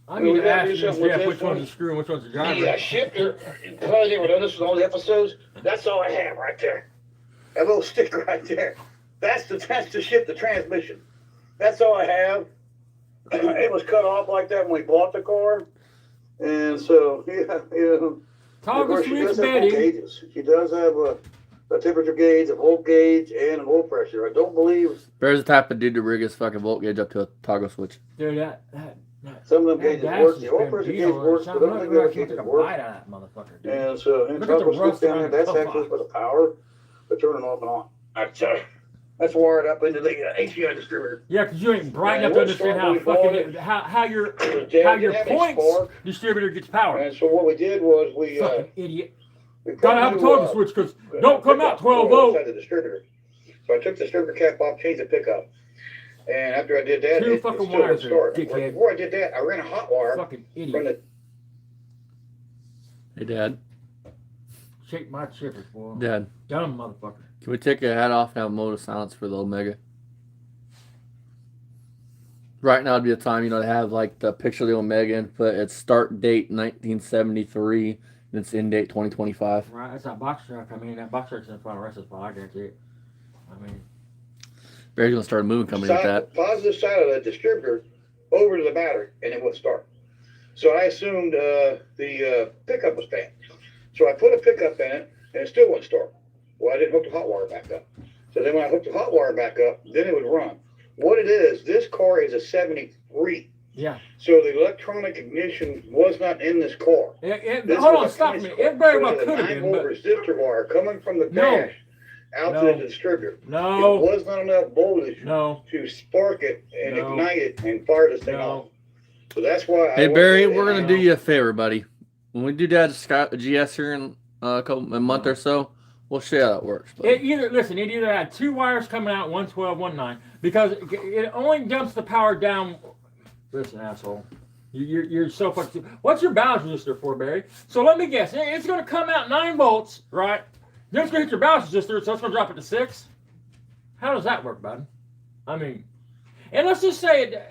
I need to ask you, Jeff, which one's the screw and which one's the driver. Yeah, shifter. Because you know, this is all the episodes. That's all I have right there. That little sticker right there. That's to shift the transmission. That's all I have. It was cut off like that when we bought the car, and so Toggle switch Betty. Gauges. She does have a temperature gauge, a volt gauge, and an oil pressure. I don't believe. Bear's the type of dude to rig his fucking volt gauge up to a toggle switch. Dude, some of them gauges work. The oil pressure gauge works, but I don't think the other gauges work. That motherfucker, dude. And so, toggle switch down there, that's actually for the power, to turn it off and on. That's wired up into the HDI distributor. Yeah, because you ain't bright enough to understand how your points distributor gets power. And so what we did was we fucking idiot. Gotta have a toggle switch because don't come out 12 volt. The distributor. So I took the distributor cap off, changed the pickup, and after I did that, Two it fucking still wires didn't start. dickhead. Before I did that, I ran a hot wire Fucking from idiot. the. Hey, Dad. Shake my chippers, boy. Dad. Dumb motherfucker. Can we take your hat off and have a mode of silence for the Omega? Right now would be the time, to have like the picture of the Omega and put its start date 1973 and its end date 2025. Right, that's that box truck. I mean, that box truck's in the front of the rest of the spot. I guarantee it. I mean, Barry's gonna start a moving company with that. Positive side of the distributor over to the battery, and it wouldn't start. So I assumed the pickup was bad. So I put a pickup in it, and it still wouldn't start. Well, I didn't hook the hot wire back up. So then when I hooked the hot wire back up, then it would run. What it is, this car is a 73. yeah. So the electronic ignition was not in this car. Hold on, stop a minute. It very well could have been. 9-volt resistor wire coming from the dash out to the distributor. No. It was not enough voltage to spark it and ignite it and fire this thing off. So that's why. Hey, Barry, we're gonna do you a favor, buddy. When we do Dad's GS here in a month or so, we'll show you how that works. It either had two wires coming out, one 12, one 9, because it only dumps the power down. Listen, asshole. You're so fucking. What's your balance resistor for, Barry? So let me guess. It's going to come out 9 volts, right? Then it's going to hit your balance resistor, so it's going to drop it to 6. How does that work, bud? I mean, and let's just say,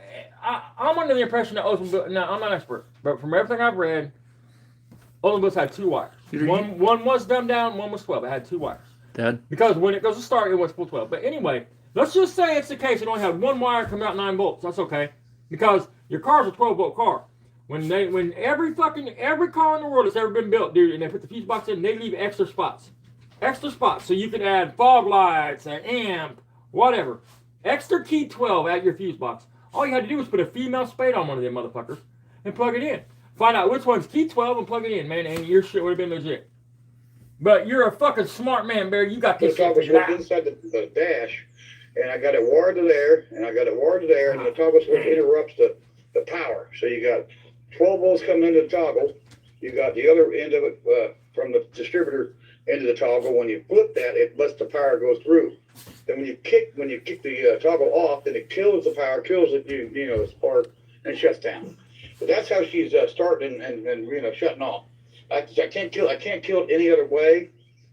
I'm under the impression that Oldsmobile. Now, I'm not an expert, but from everything I've read, Oldsmobile had 2 wires. One was dumbed down, one was 12. It had 2 wires. Dad? Because when it goes to start, it was full 12. But anyway, let's just say it's the case. It only had 1 wire come out 9 volts. That's okay. Because your car's a 12-volt car. When every car in the world that's ever been built, dude, and they put the fuse box in, they leave extra spots. Extra spots. So you can add fog lights, an amp, whatever. Extra key 12 at your fuse box. All you had to do was put a female spade on one of them motherfuckers and plug it in. Find out which one's key 12 and plug it in, man, and your shit would have been legit. But you're a fucking smart man, Barry. You got this shit figured out. Inside the dash, and I got it wired to there, and I got it wired to there, and the toggle switch interrupts the power. So you got 12 volts coming into the toggle. You got the other end of it from the distributor into the toggle. When you flip that, it lets the power go through. Then when you kick the toggle off, then it kills the power, kills it, the spark, and shuts down. So that's how she's starting and shutting off. I can't kill it any other way.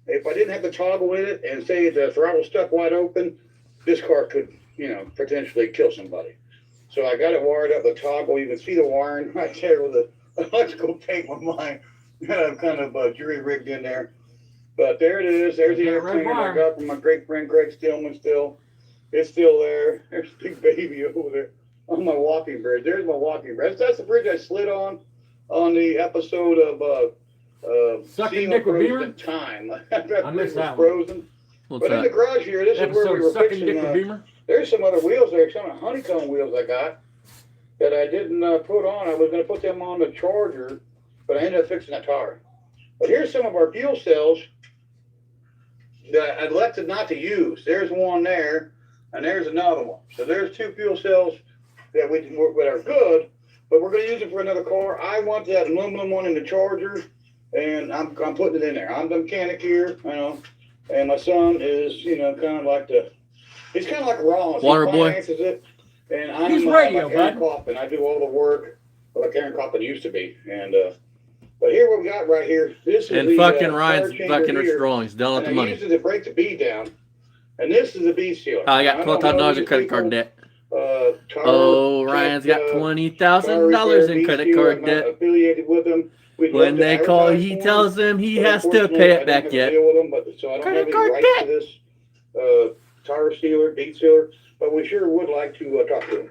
If I didn't have the toggle in it and say the throttle stuck wide open, this car could potentially kill somebody. So I got it wired up the toggle. You can see the wiring right there with the electrical tape on mine. Kind of jury rigged in there. But there it is. There's the air cleaner I got from my great friend Greg Stillman still. It's still there. There's a big baby over there on my walking bridge. There's my walking bridge. That's the bridge I slid on the episode of Sucking Dick with Beamer? Time. I missed that frozen. What's But that? in the garage here, this is where we were Sucking fixing. Dick with Beamer? There's some other wheels there, some honeycomb wheels I got that I didn't put on. I was going to put them on the Charger, but I ended up fixing that tire. But here's some of our fuel cells that I'd elected not to use. There's one there, and there's another one. So there's 2 fuel cells that are good, but we're going to use it for another car. I want that aluminum one in the Charger, and I'm putting it in there. I'm the mechanic here, and my son is, kind of like he's kind of like Ross. Water he boy. finances it, And I'm He's radio, like Aaron bud. Kaufman. I do all the work like Aaron Kaufman used to be. And but here what we got right here. This is And the fucking tire Ryan's changer fucking rich here. drawing. He's down with And the I money. use it to break the bead down. And this is a bead sealer. I got Now, I know $12,000 in these credit card people, debt. Tire Oh, Ryan's check, got tire $20,000 repair, in bead credit sealer. card I'm debt. not affiliated with them. We'd love When to they call, advertise he for tells them, them he but has to unfortunately, pay I it don't back have yet. a deal with them, but, so I don't Credit have any card rights debt. to this tire sealer, bead sealer, but we sure would like to talk to them.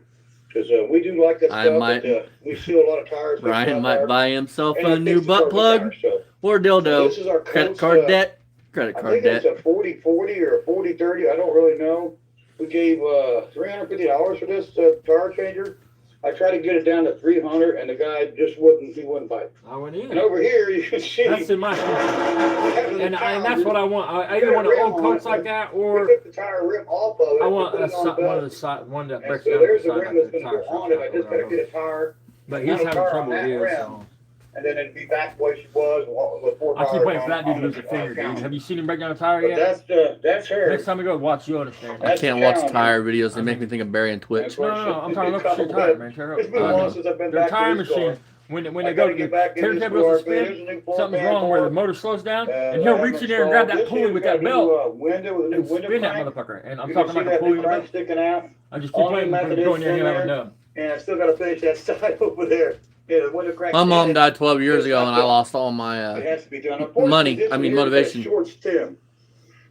Because we do like that I stuff, might- but we seal a lot of tires. fix Ryan our might tires, buy himself and a it new fixes butt our plug tires, so. or So dildo. this is our Credit Coast, card debt. Credit I card think debt. it's a 40-40 or a 40-30. I don't really know. We gave $350 for this tire changer. I tried to get it down to $300, and the guy just wouldn't bite. I wouldn't And either. over here, you can see. That's in my and and that's what I want. I either want an old coats like that, We or took the tire rim off of it. I and want put it on one of belt. the side, one that And breaks so down there's the the side rim like that's the going to tire go on it. I shop just got to or get a whatever. tire. But he's having trouble with his. So. And then it'd be back the way she was with 4 I keep tires waiting for that dude on to lose a the finger, dude. counter. Have you seen him break down a tire But yet? that's her. Next time we go watch, you understand. I That's can't the watch challenge. tire videos. They make me think of Barry and Twitch. That's No, where no, she- no. I'm trying to look for shit couple tire, of- man. Tear It's been up. a while since I've been Their back tire to this machine. car. When I they gotta go to get back in tear this table goes to car, man. spin, There's a new floor something's fan wrong where the for motor slows down, it. and he'll I reach have in there and grab installed that pulley this with here. that Got a new, belt window with a new and window spin that crank. motherfucker. And I'm You talking can about see the that pulley new in the crank belt. sticking out. I just keep Only waiting for him to method go is in there and he'll have it in done. And I still got to finish that side over there. Yeah, the window crank. My mom in. died 12 years It's ago, not and I done. lost all It my has to be done. Unfortunately, money. this I mean, one here is motivation. that short stem.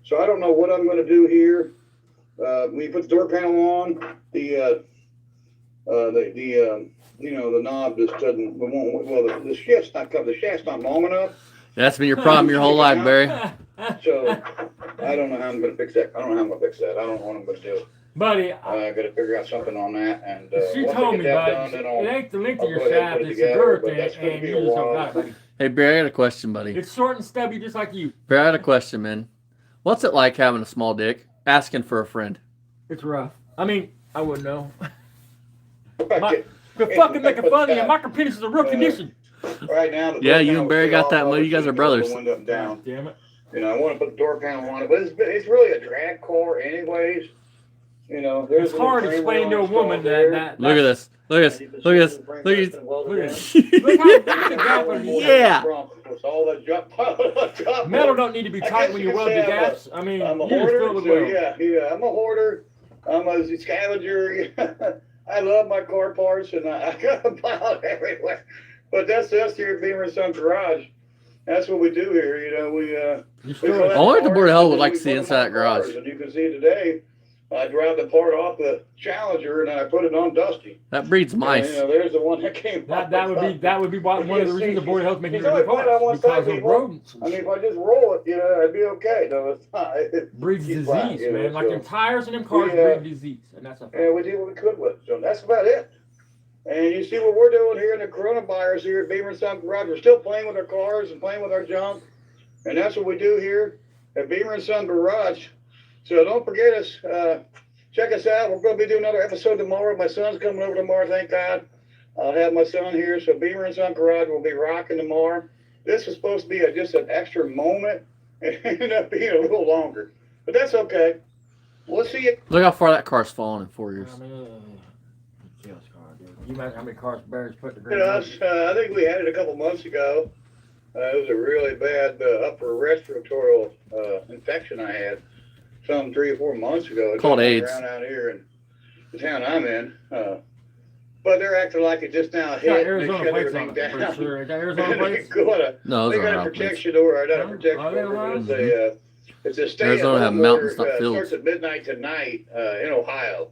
So I don't know what I'm going to do here. When you put the door panel on, the knob just doesn't. The shaft's not covered. The shaft's not long enough. That's been your problem your whole life, Barry. So I don't know how I'm going to fix that. I don't know how I'm going to fix that. I don't know what I'm going to do. Buddy, I got to figure out something on that. And she once I told get me, that buddy, done, then I'll. it ain't the length I'll of your go ahead and shaft, put it it's the together, girth, but that's gonna and be you a just don't while. got it, buddy. Hey, Barry, I got a question, buddy. It's short and stubby just like you. Barry, I got a question, man. What's it like having a small dick? Asking for a friend. It's rough. I mean, I wouldn't know. Right Quit fucking making fun of me. A micro penis is a real condition. now, the Yeah, door you panel and Barry will got stay that off money. of You it, guys so are can brothers. Put the window down. Damn it. I want to put the door panel on it, but it's really a drag car, anyways. There's It's hard a little explaining to a framework woman installed there. that Look at this. Look at this. And you can Look at see this. the Look at framework this. and welded Look how big the gap is. Yeah. It's all that drop Metal don't need to be I tight guess when you you could weld the say I'm a- gaps. I mean, I'm a you just hoarder, fill it so well. yeah, I'm a hoarder. I'm a scavenger. I love my car parts, and I got them piled everywhere. But that's us here at Beamer Son Garage. That's what we do here. You We still- collect I wonder if the Board of parts, Health and would then like we to see put them inside on that garage. cars. And you can see today, I drive the part off the Challenger, and then I put it on Dusty. That breeds mice. There's the one that came. That would be one of the reasons the Board of Health making It's only it fun on one side, because of people. rodents. and I mean, shit. if I just roll it, I'd be okay. No, it's not. Breeds Keep disease, flat, man. Like so. them tires and them cars We, breed disease, and that's a fact. And we did what we could with it. So that's about it. And you see what we're doing here in the coronavirus here at Beamer and Son Garage. We're still playing with our cars and playing with our junk. And that's what we do here at Beamer and Son Garage. So don't forget us. Check us out. We're going to be doing another episode tomorrow. My son's coming over tomorrow, thank God. I'll have my son here. So Beamer and Son Garage will be rocking tomorrow. This was supposed to be just an extra moment. It ended up being a little longer. But that's okay. We'll see you. Look how far that car's fallen in 4 years. I mean, sales car, dude. You imagine how many cars Barry's put in the You ground? know, I think we had it a couple months ago. It was a really bad upper respiratory infection I had some 3 or 4 months ago. It's Called going AIDS. around out here in the town I'm in. But they're acting like it just now It's got hit. They Arizona shut plates on everything it, I'm pretty down. sure. Is that Arizona They plates? No, they those got aren't a our plates. protection order. Not a Huh? protection Are they order. allowed? It's a stay Arizona have mountains, not fields. Starts at midnight tonight in Ohio,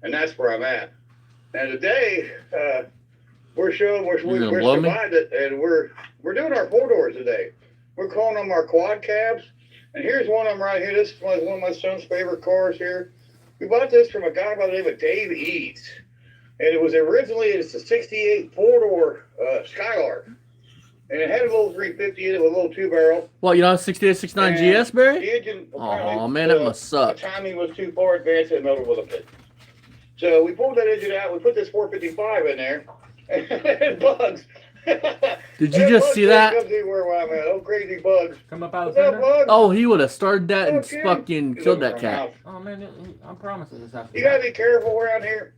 and that's where I'm at. And today we're showing You gonna we're blow me? survived it, and we're doing our 4-doors today. We're calling them our quad cabs, and here's one of them right here. This is one of my son's favorite cars here. We bought this from a guy by the name of Dave Eads, and it's a '68 4-door Skylark. And it had a little 350 in it with a little 2-barrel. What, you don't have 68, 69 And GS, Barry? The engine, Aw, man, that must suck. The timing was too far advanced and metal was a pit. So we pulled that engine out. We put this 455 in there. And bugs. Did you just see that? Comes anywhere where I'm at. Oh, crazy bugs. Come up out of What's the up, fender? bugs? Oh, he would have started that and Okay. fucking killed that cat. Oh, man, I'm promising this after. You gotta be careful around here.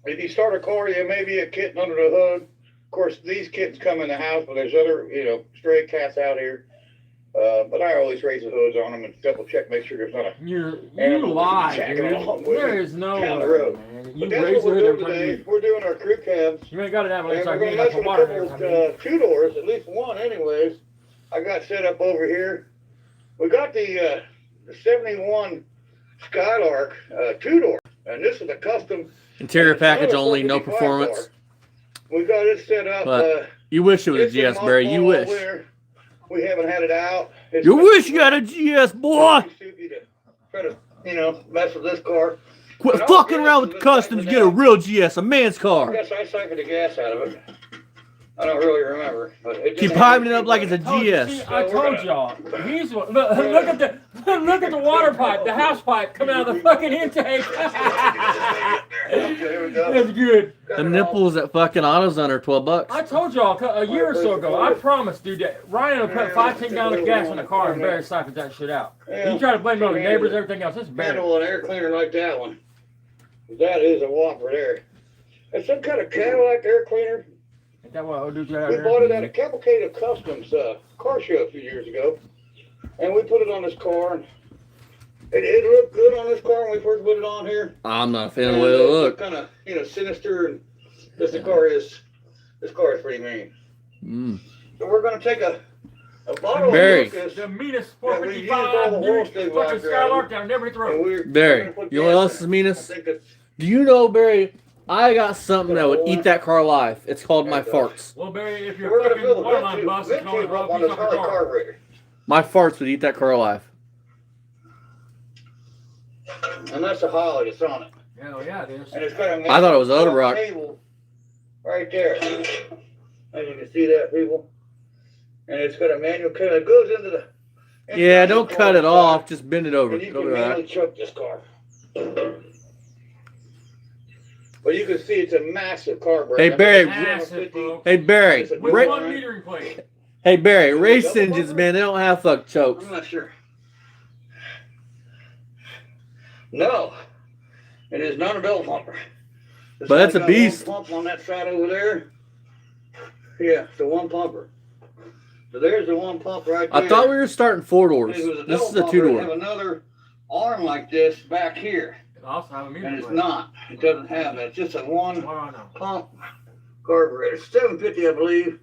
if you start a car, there may be a kitten under the hood. Of course, these kittens come in the house, but there's other, stray cats out here. But I always raise the hoods on them and double check, make sure there's not a You animal lie, jacking dude. along with There me is no down the way, road. man. You But that's raise what the we're hood in doing front of today. you. We're doing our crew cabs. You ain't got to have it And inside we're me. going to Got mess some with a water couple there. of 2-doors, at least one anyways. I got set up over here. We got the 71 Skylark 2-door, and this is a custom. Interior it's not package a only, no 455 performance. car. We got it set up. But you wish it was a it's been GS, Barry. You mothballed all wish. winter. We haven't had it out. It's You been wish you had a GS, boy. too stupid to try to, mess with this car. Quit And all fucking gas around is with this customs. thing Get a without- real GS, a man's I car. guess I siphoned the gas out of it. I don't really remember. But it Keep didn't have hyping it up like it's a Told you, see, GS. I told y'all. He's look at the water pipe, the house pipe coming out of the fucking intake. Okay, here we go. That's good. The nipples at fucking AutoZone are $12. I told y'all a year or so ago. I promised, dude, that Ryan will put 5-10 gallons of gas in the car and Barry siphons that shit out. Yeah. You try to blame it on the neighbors, everything else. It's Barry. Handle an air cleaner like that one. That is a whopper there. It's some kind of Cadillac air cleaner. Ain't that what old dude's got out We here? bought it at a Cavalcade Customs car show a few years ago, and we put it on this car. And it looked good on this car when we first put it on here. I'm not a fan of the way they look. Kind of, sinister, and this car is pretty mean. Mm. So we're gonna take a bottle Barry. of this, The meanest Yeah, we used all the 455 whole dude, thing fucking back there. Skylark down, never hit the and road. we're Barry, gonna put you know what gas else in is it. meanest? I think it's Do you know, Barry, I got something that would eat that car alive. It's called my farts. Well, Barry, if we're your gonna fucking fill the water line busts, it's vent always tube up rough. on You this suck your Harley car. carburetor. My farts would eat that car alive. And that's the Holly that's on it. Hell yeah, it is. And it's got a I thought it was manual Odebrock. table right there. And you can see that, people. And it's got a manual cable. It goes into the. Yeah, inside don't the cut car it off. Just bend it over. And you It'll can be all manually right. choke this car. But you can see it's a massive carburetor. Hey, Barry. Massive, bro. Hey, Barry. It's a With Ra- one metering plate. hey, Barry. Race engines, man, they don't have fuck chokes. I'm not sure. No, it is not a double pumper. It's But that's only a got beast. One pump on that side over there. Yeah, it's a one pumper. So there's the one pump right there. I thought we were starting 4-doors. If it was a This double is a pumper, it'd 2-door. have another arm like this back here, It also have a meter and it's plate. not. It doesn't have that. It's just a one What do I know? pump carburetor. It's 750, I believe.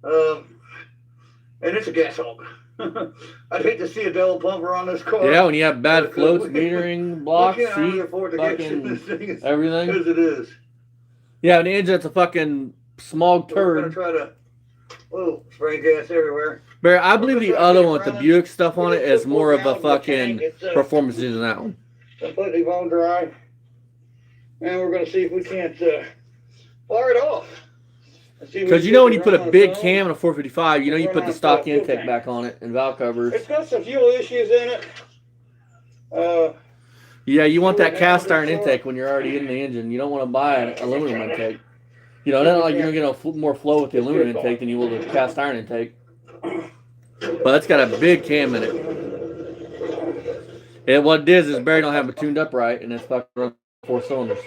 And it's a gas hog. I'd hate to see a double pumper on this car. Yeah, when you have bad floats, metering, block, We can't hardly seat, afford to get fucking this thing as everything. it is. Yeah, an engine that's a fucking small So we're gonna turd. try to, spray gas everywhere. Barry, I believe the We're gonna other try one to with the get it Buick stuff on running. it is more of a We're gonna put it fucking down the tank. performance engine than that one. Completely bone dry. And we're gonna see if we can't fire it off. Because you know when you put a big cam in a 455, you know you put the stock intake back on it and valve covers. It's got some fuel issues in it. Yeah, you want that cast iron intake when you're already in the engine. You don't want to buy an aluminum intake. You know, not like you're going to get more flow with the aluminum intake than you will the cast iron intake. But it's got a big cam in it. And what it is Barry don't have it tuned up right, and it's fucking running 4 cylinders.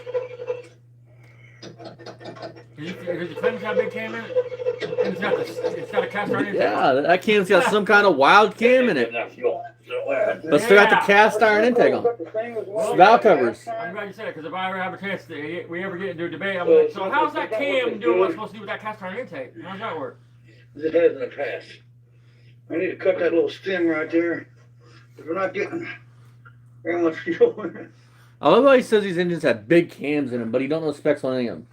Has your Clinton's got a big cam in it? And it's got a cast iron intake. Yeah, that cam's got some kind of wild cam in it. But still got the cast iron intake on. Valve covers. I'm glad you said it, because if I ever have a chance to, we ever get into a debate, I'm like, so how's that cam doing what's supposed to do with that cast iron intake? How's that work? It has in the past. I need to cut that little stem right there. We're not getting very much fuel in it. I love how he says these engines have big cams in them, but he don't know specs on any of them.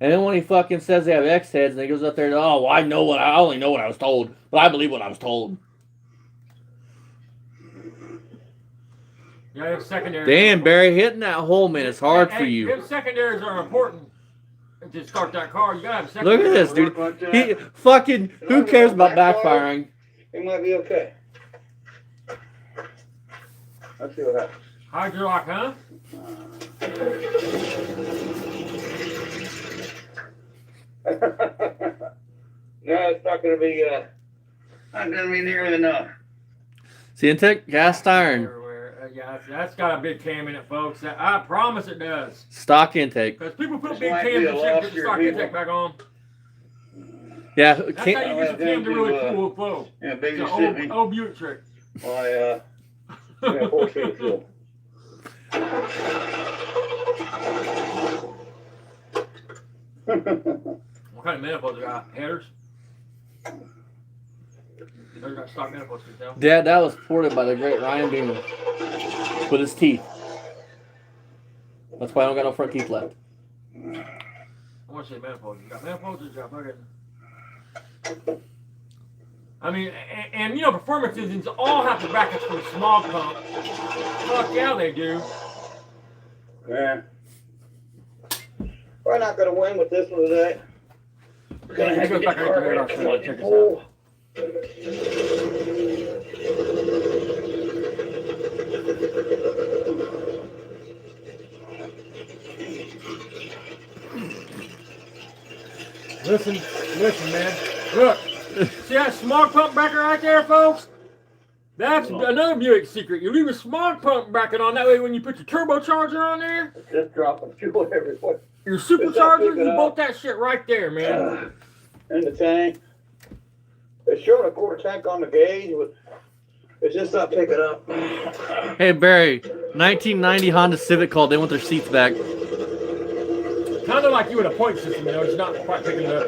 And then when he fucking says they have X heads, and he goes up there, oh, well, I only know what I was told, but I believe what I was told. Yeah, them secondaries. Damn, Barry, hitting that hole, man, it's hard for Hey, you. them secondaries are important to start that car. You gotta have Look secondaries. at this, dude. He fucking, who cares about backfiring? It might be okay. Let's see what happens. Hydrock, huh? No, it's not gonna be nearly enough. See, intake, cast iron. Everywhere. Yeah, that's got a big cam in it, folks. I promise it does. Stock intake. Because people put This big might cams be and a shit, loss put the here, stock people. intake back on. Yeah, That's how you get your cam to really cool flow. Yeah, It's baby an sent me old Buick trick. my, yeah, 4 fuel. What kind of manifolds you got? Headers? Those got stock manifolds, you can tell. Dad, that was ported by the great Ryan Beamer with his teeth. That's why I don't got no front teeth left. I want to say manifolds. You got manifolds or you got fucking... I mean, and you know, performance engines all have the brackets for the smog pump. Fuck yeah, they do. Yeah. We're not gonna win with this one today. We're gonna have to get the carburetor Check this out. Listen, man. Look, see that smog pump bracket right there, folks? That's another Buick secret. You leave a smog pump bracket on, that way when you put your turbocharger on there, It's just dropping fuel everywhere. your supercharger, you bolt that shit right there, man. In the tank. It's showing a quarter tank on the gauge, but it's just not picking up. Hey, Barry, 1990 Honda Civic called. They want their seats back. Kind of like you in a point system, you know, it's not quite picking it up.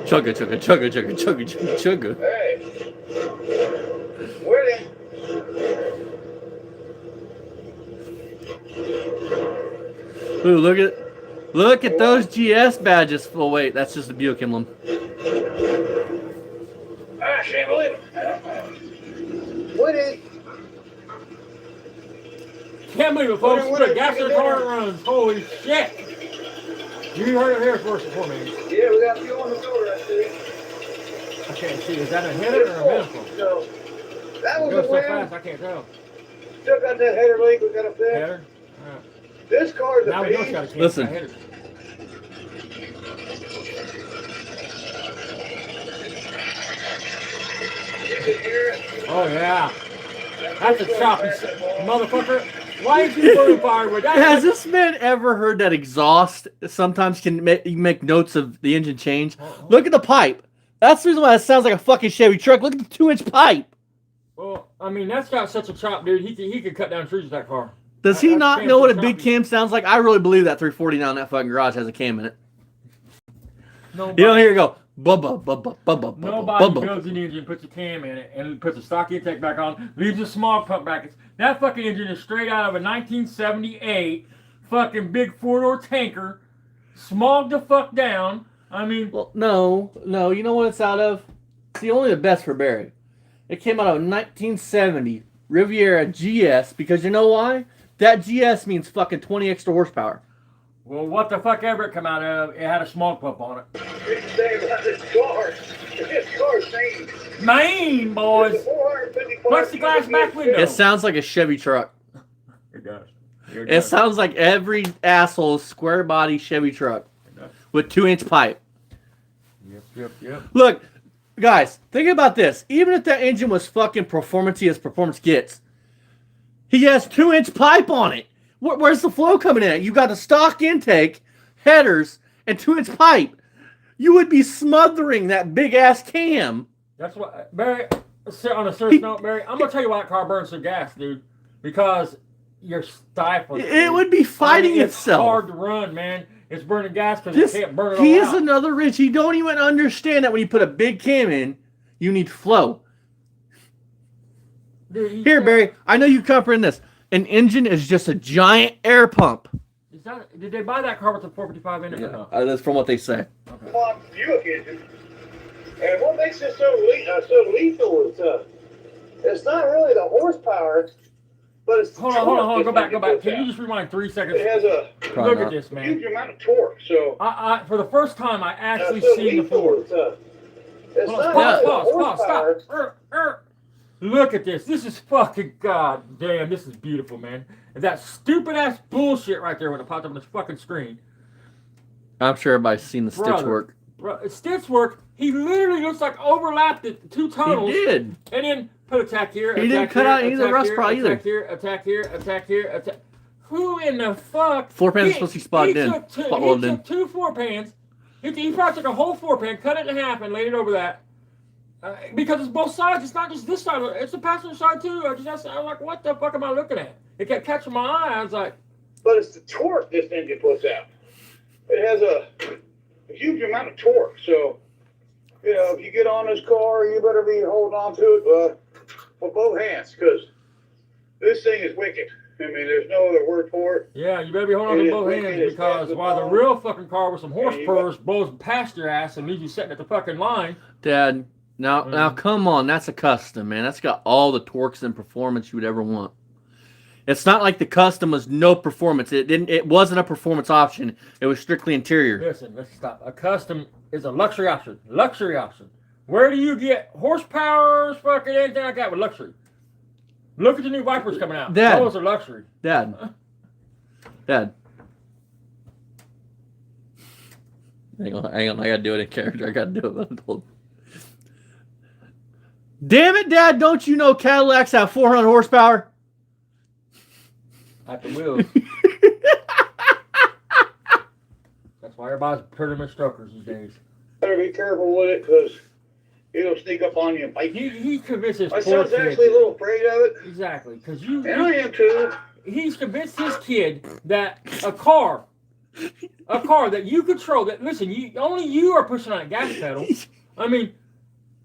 Chugga, chugga, chugga, chugga, chugga, chugga, chugga. Hey. Willie. Ooh, look at those GS badges. Oh wait, that's just a Buick emblem. I can't believe it. Willie. Can't believe it, folks. What Put are gas in you the car and doing? runs. Holy shit. You heard it here first before me. Yeah, we got fuel on the door, I see. I can't see. Is that a header or a manifold? So, that It was goes a so win. fast, I can't tell. Still got that header leak we gotta fix. Header? Alright. This car's a Now we know it's beast. got a can. Listen. Header. You can hear it. Oh, yeah. That's a choppy motherfucker. Why is you burning firewood? Has this man ever heard that exhaust sometimes can make notes of the engine change? Look at the pipe. That's the reason why it sounds like a fucking Chevy truck. Look at the 2-inch pipe. Well, I mean, that's got such a chop, dude. He could cut down trees with that car. Does he That not cam's know what a so big choppy. cam sounds like? I really believe that 340 down that fucking garage has a cam in it. Nobody, You don't hear it go bubba bubba bubba nobody bubba. builds an engine, puts a cam in it, and puts a stock intake back on, leaves the smog pump brackets. That fucking engine is straight out of a 1978 fucking big 4-door tanker, smogged the fuck down. I mean, Well, no. You know what it's out of? See, only the best for Barry. It came out of a 1970 Riviera GS because you know why? That GS means fucking 20 extra horsepower. well, what the fuck ever it come out of? It had a smog pump on it. Big thing about this car. This car's seen. Maine, boys. 455 Plexiglass back window. It sounds like a Chevy truck. It does. It sounds like every asshole's square body Chevy truck with 2-inch pipe. Yep. Look, guys, think about this. Even if that engine was fucking performance-y as performance gets, he has 2-inch pipe on it. Where's the flow coming in at? You got the stock intake, headers, and 2-inch pipe. You would be smothering that big-ass cam. That's what, Barry, on a serious note, Barry, I'm going to tell you why that car burns some gas, dude. Because you're stifling. It would be fighting It's itself. hard to run, man. It's burning gas because it can't burn it He all is out. another rich. He don't even understand that when you put a big cam in, you need flow. Dude, you Here, can't- Barry, I know you comprehend this. An engine is just a giant air pump. Did they buy that car with the 455 in it or no? That's from what they say. Buick engine. And what makes it so lethal is it's not really the horsepower, but it's the Hold on. torque Go that back. puts Can you out. just rewind 3 seconds? It has a Probably Look not. at this, man. huge amount of torque, so I for the first time, I actually so seen the lethal Ford. it's Hold on, not really the pause, horsepower. stop. Look at this. This is fucking goddamn. This is beautiful, man. And that stupid ass bullshit right there when it popped up on this fucking screen. I'm sure everybody's seen the stitch Brother. work. Bro, stitch work. He literally looks like overlapped the two tunnels. He did. And then put attack here. He attack didn't cut here, out any of the attack rust here, probably either. Attack here. Attack here. Attack here. Attack. Who in the fuck? 4 pans supposed to be spotted in. Spot welded in. Took 2 4 pans. He probably took a whole 4 pan, cut it in half, and laid it over that. Because it's both sides. It's not just this side. It's the passenger side too. I'm like, what the fuck am I looking at? It kept catching my eye. I was like, But it's the torque this engine puts out. It has a huge amount of torque. So, you know, if you get on this car, you better be holding on to it with both hands, because this thing is wicked. I mean, there's no other word for it. yeah, you better be holding on to both hands, because while the real fucking car with some horse purrs blows past your ass and leaves you sitting at the fucking line. Dad, now come on. That's a custom, man. That's got all the torques and performance you would ever want. It's not like the custom was no performance. It wasn't a performance option. It was strictly interior. Listen, let's stop. A custom is a luxury option. Luxury option. Where do you get horsepower, fucking anything like that with luxury? Look at the new Vipers coming out. Dad. Those are luxury. Dad. Hang on. I gotta do it in character. I gotta do it. Damn it, Dad! Don't you know Cadillacs have 400 horsepower? At the wheels. That's why everybody's pretty much strokers these days. Better be careful with it, because it'll sneak up on you and bite you. He convinced his My poor son's kid. actually a little afraid of it. Exactly, because And I am too. he's convinced his kid that a car that you control, that, listen, only you are pushing on a gas pedal. I mean,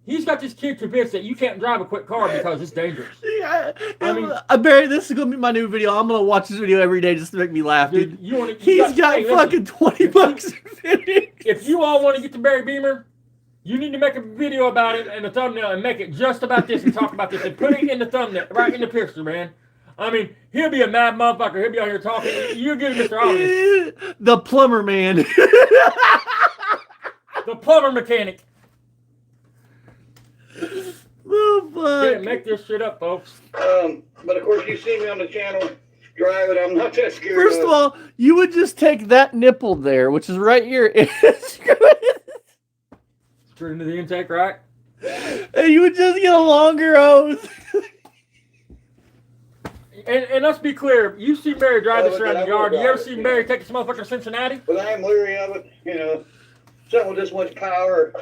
he's got this kid convinced that you can't drive a quick car because it's dangerous. Yeah, I mean, Barry, this is gonna be my new video. I'm gonna watch this video every day just to make me laugh, dude. Dude, He's got fucking 20 bucks fitting. If you all want to get the Barry Beamer, you need to make a video about it and a thumbnail and make it just about this and talk about this and put it in the thumbnail, right in the picture, man. I mean, he'll be a mad motherfucker. He'll be out here talking. You get Mr. Obvious. The plumber man. The plumber mechanic. Oh, fuck. Yeah, make this shit up, folks. But of course, you see me on the channel drive it. I'm not that scared. First of all, you would just take that nipple there, which is right here, and Screw into the intake, right? and you would just get a longer hose. And let's be clear, you've seen Barry drive this but around I the will yard. You drive ever it, seen you Barry know. take this motherfucker to Cincinnati? But I am leery of it. You know, something with this much power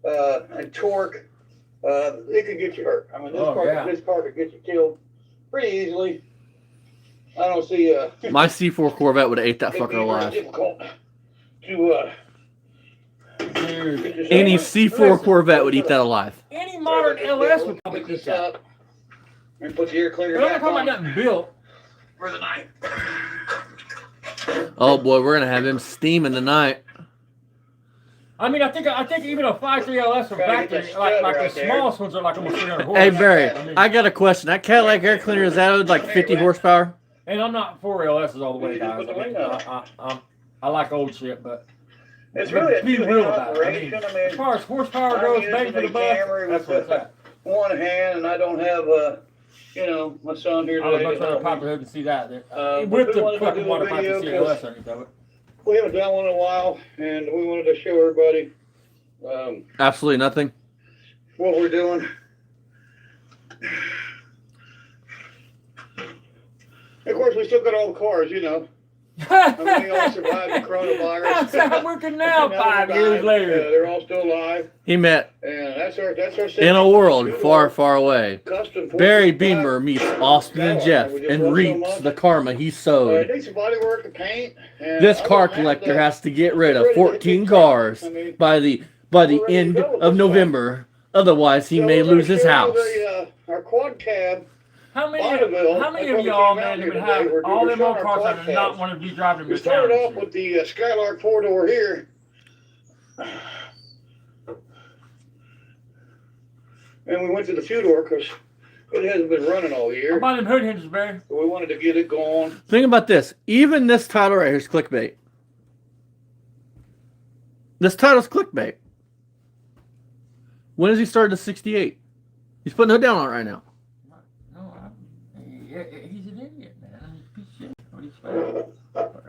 and torque, it could get you hurt. I mean, this car could get you killed pretty easily. I don't see. My C4 Corvette would have ate that it'd fucker be very alive. difficult to. Dude, Any C4 Corvette would eat that alive. any modern LS would probably do that. And put the air cleaner I'm not back talking on. about nothing built. For the night. Oh boy, we're gonna have him steaming tonight. I mean, I think even a 5.3 LS from Gotta get factory, that stud like right the there. smallest ones are like almost 300 horse. Hey Barry, I mean, I got a question. That Cadillac air cleaner, is that like 50 horsepower? and I'm not for LSs all the way, You just guys. put the I mean, wing on. I like old shit, but It's really a be two-hand real about it. I operation. mean, I mean, as far as horsepower I'm goes, using bang for the the buck, Camry that's with what it's at. one hand, and I don't have my son here I would today. much to rather help pop me. the hood and see that. But With we the wanted to fucking do a water pipe video and see 'cause LS underneath of it. We haven't done one in a while, and we wanted to show everybody Absolutely nothing. what we're doing. Of course, we still got all the cars, you know. I mean, they all survived the coronavirus. That's how we're working now, None of 5 them years died. later. They're all still alive, He met and that's our in a world far, far away. custom Barry 455. Beamer meets Austin and Jeff and reaps the karma he It sowed. needs some body work and paint. And This I car don't have collector the- has to get rid of ready to hit 14 the track. cars I mean, by the we're ready to end go with of this November. Otherwise, he So may we're gonna lose his show you house. our quad cab. How many Bonneville, of that's what y'all, we came out man, here would today. have We're all them showing old our cars quad that do not cabs. want to be driving We to town? started off with the Skylark 4-door here. And we went to the 2-door because it hasn't been running all How year. about them hood hinges, Barry? So we wanted to get it going. Think about this. Even this title right here is clickbait. This title's clickbait. When does he start at 68? He's putting the hood down on it right now. No, he's an idiot, man. He's a piece of shit. What do you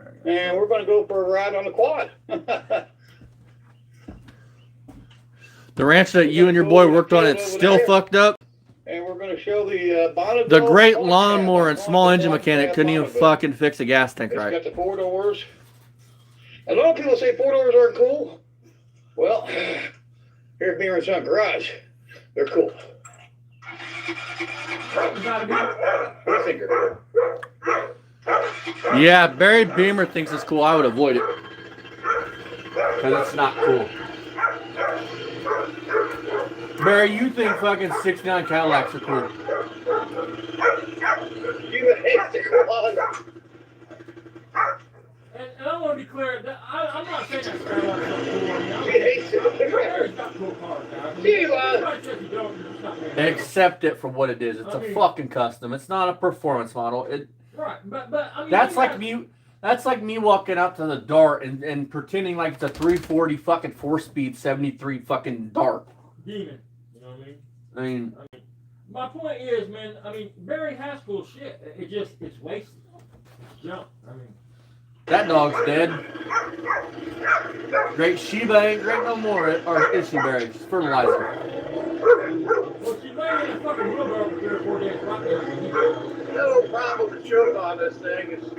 expect? and we're going to go for a ride on the quad. The ranch that you and your boy worked on, it's still fucked up. And we're going to show the Bonneville. The great quad lawnmower cab. and small engine Quad mechanic cab couldn't even Bonneville. fucking fix a gas tank It's right. got the 4 doors. A lot of people say 4 doors aren't cool. Well, here at Beamer & Son Garage, they're cool. Finger. Yeah, Barry Beamer thinks it's cool. I would avoid it. Because it's not cool. Barry, you think fucking 69 Cadillacs are cool. You hate the quad. And I want to be clear, that I'm not saying that Skylark's not cool. She hates There's it. not cool cars now. I mean, She lies. everybody says you don't, you're just not married. Accept it for what it is. It's a fucking custom. It's not a performance model. Right, but I mean, That's you like guys- me. That's like me walking out to the Dart and pretending like it's a 340 fucking 4-speed 73 fucking Dart. Demon. You know what I mean? I mean, My point is, man, I mean, Barry has cool shit. It's wasted. It's junk. I mean, that dog's dead. Great Sheba ain't great no more. Or is she, Barry? She's fertilizer. well, she's laying in a fucking wheelbarrow for 3 or 4 days right there. No problem with the choke on this thing. It's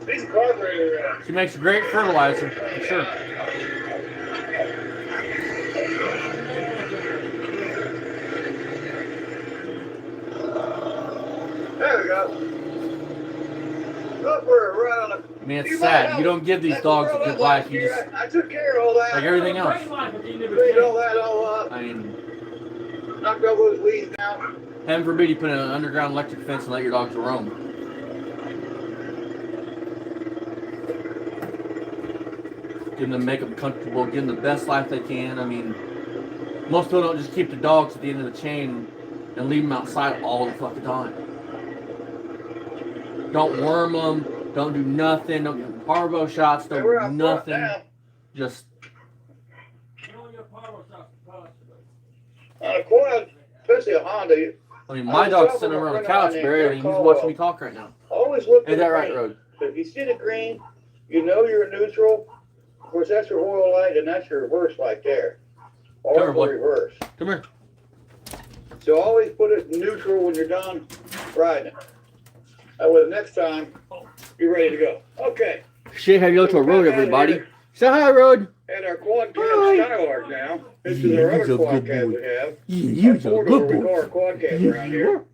these carburetor. She makes great fertilizer, for sure. There we go. Up for a ride on the. I mean, it's sad. You don't give these dogs a good life. You just, I took care of all that. like everything else. Great life at the end of Cleaned all the that all up. I mean, Knocked all those weeds down. heaven forbid you put in an underground electric fence and let your dogs roam. Give them, make them comfortable, give them the best life they can. I mean, most people don't just keep the dogs at the end of the chain and leave them outside all the fucking time. Don't worm them. Don't do nothing. Don't give them parvo shots. Don't We're do out front nothing. now. Just On a quad, especially a Honda, I mean, my dog's sitting over on the couch, Barry. I mean, he's watching me talk right now. always look Ain't at that the right, green. Road? So if you see the green, you know you're neutral. Of course, that's your oil light, and that's your reverse light there. Or Come here, boy. reverse. Come here. So always put it in neutral when you're done riding it. That way the next time, you're ready to go. Okay. Say hello to a Road, everybody. Say hi, Road. At our quad cab Hi. Skylark now. This is Yeah, our he's a other quad good cab boy. we have. You're Our a four-door, good we call boy. our quad cabs around here.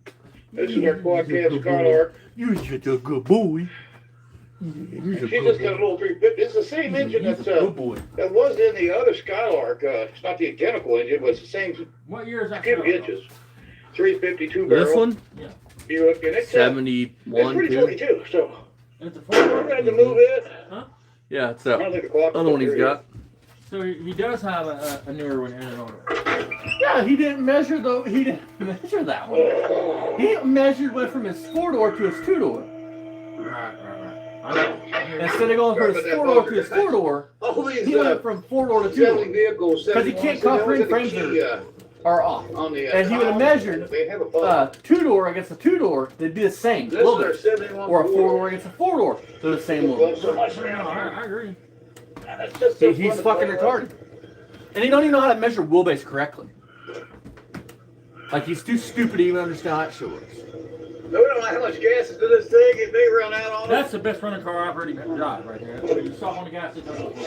This is our quad cab You're Skylark. You're such a good boy. You're She just got a little 350. It's the same engine that's good boy. that was in the other Skylark. It's not the identical engine, but it's the same What year is that? skid Skylark? hitches. 352 barrel. This one? Buick, and it's 71, pretty 2. 22. So It's a we're four. gonna have to move it. Yeah, it's I that don't think the clock. other one he's got. So he does have a newer one in an older one. Yeah, he didn't measure that one. He measured went from his 4-door to his 2-door. Right. I know. Instead of going from his 4-door to his 4-door, All these he went from 4-door to selling 2-door. vehicles. 'Cause he can't comprehend frames are off. on the. And he would have measured They have a button. 2-door against a 2-door, they'd be the same. A This little is our bit. 71 Or a Ford. 4-door against a 4-door, they're the same little bit. So much No, around here. I agree. That's just so He's fun fucking to play with. retarded. And he don't even know how to measure wheelbase correctly. Like, he's too stupid to even understand how that shit works. No, we don't know how much gas is in this thing. It may run out on That's it. the best running car I've heard him drive right there. You stop on the gas, it doesn't.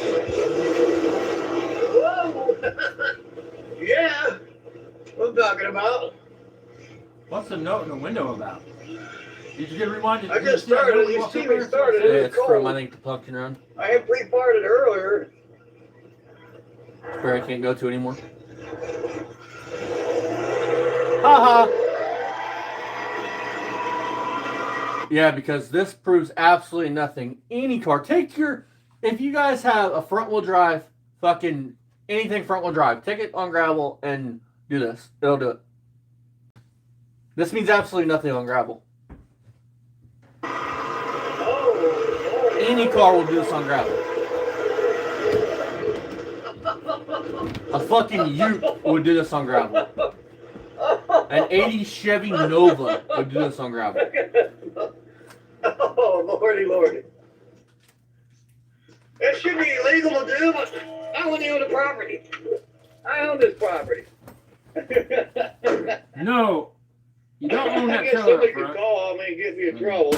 Whoa! Yeah. What I'm talking about. What's the note in the window about? Did you get reminded? I just started. You see me started. Yeah, It it's was from, I cold. think, the pumpkin run. I had pre-parted earlier. Where I can't go to anymore. Haha! Yeah, because this proves absolutely nothing. Any car, if you guys have a front wheel drive, fucking anything front wheel drive, take it on gravel and do this. It'll do it. This means absolutely nothing on gravel. Any car will do this on gravel. A fucking Ute would do this on gravel. An 80 Chevy Nova would do this on gravel. Oh, lordy, lordy. should be illegal to do, but I wouldn't own the property. I own this property. No, you don't own I that guess trailer somebody up could front. call me and get me in trouble.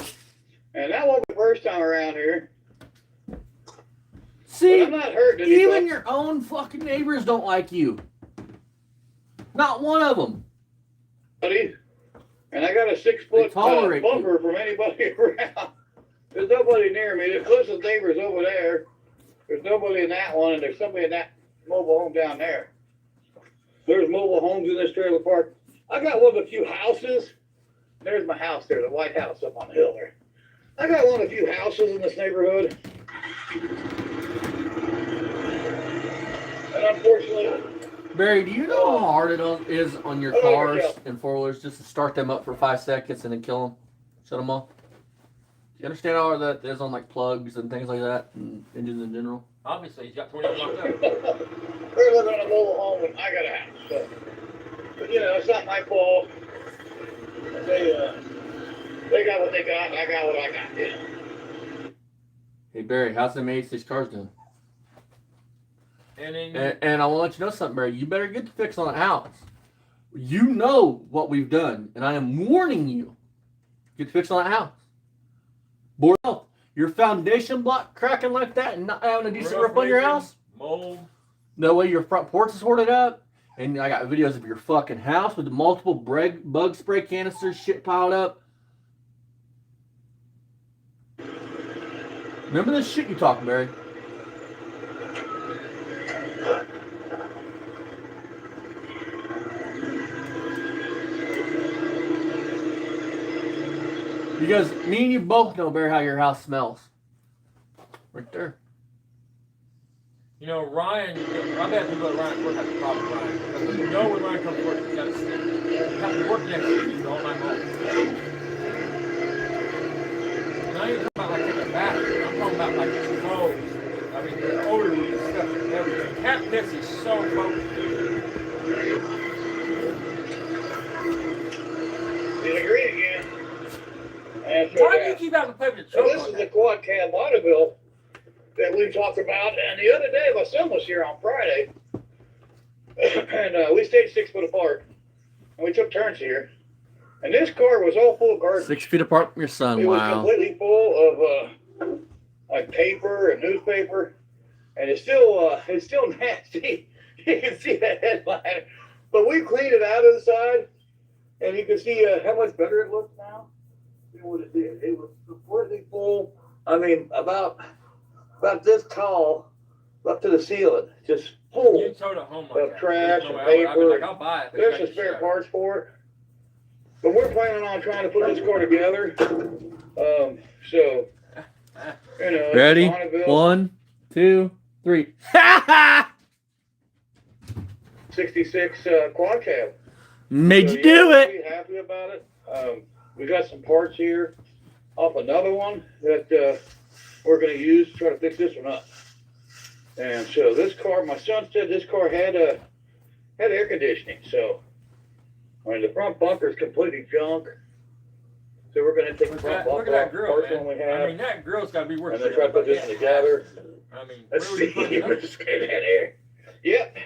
And that won't be the first time around here. See, But I'm not hurting anybody. even your own fucking neighbors don't like you. Not one of them. And I got a 6-foot tolerate buffer from anybody around. There's nobody near me. The closest neighbor's over there. There's nobody in that one, and there's somebody in that mobile home down there. There's mobile homes in this trailer park. I got one of the few houses. There's my house there, the White House up on the hill there. I got one of the few houses in this neighborhood. And unfortunately, Barry, do you know how hard it is on your cars and 4-wheelers just to start them up for 5 seconds and then kill them? Shut them off? Do you understand how hard that is on like plugs and things like that and engines in general? Obviously, he's got 20 locked up. they're living in a mobile home and I got a house. So. But you know, it's not my fault. They got what they got, and I got what I got. You know. Hey Barry, how's them 86 cars doing? And then And I want to let you know something, Barry. You better get the fix on the house. You know what we've done, and I am warning you. Get the fix on that house. Board health. Your foundation block cracking like that and not having a decent roof on your house? mold. No way your front porch is hoarded up. And I got videos of your fucking house with multiple bug spray canisters, shit piled up. Remember this shit you talking, Barry? Because me and you both know, Barry, how your house smells. Right there. You know, Ryan, I've had people at Ryan's work have a problem with Ryan. Because you know when Ryan comes to work, he's got to sleep. You have to work next to you all night long. And I ain't talking about like taking a bath. I'm talking about like clothes. I mean, the odor and stuff and everything. Cat piss is so focused. Did agree again. Why do you keep having to play with So your this choke is on the that? quad cab Bonneville that we talked about. And the other day, my son was here on Friday. And we stayed 6 foot apart. And we took turns here. And this car was all full of garbage. 6 feet apart from your son. It was Wow. completely full of like paper and newspaper. And it's still nasty. You can see that headline. But we cleaned it out of the side. And you can see how much better it looks now than what it did. It was completely full. I mean, about this tall up to the ceiling. Just full You towed it home like of that. trash There's no and way. I'd be paper. like, I'll buy it. There's some spare parts for it. But we're planning on trying to put this car together. So, you know. Ready? Bonneville, 1, 2, 3. Ha ha! 66 quad cab. Made So, you do yeah, it. Pretty happy about it. We got some parts here off another one that we're going to use to try to fix this one up. And so this car, my son said this car had air conditioning. So, I mean, the front bumper is completely junk. So we're going to take the front Look bumper at that off the grill, first one we man. have. I mean, that grill's got to be worth And then try to put this one together. I mean, Let's where would you see put if it? it's getting that air. Yep.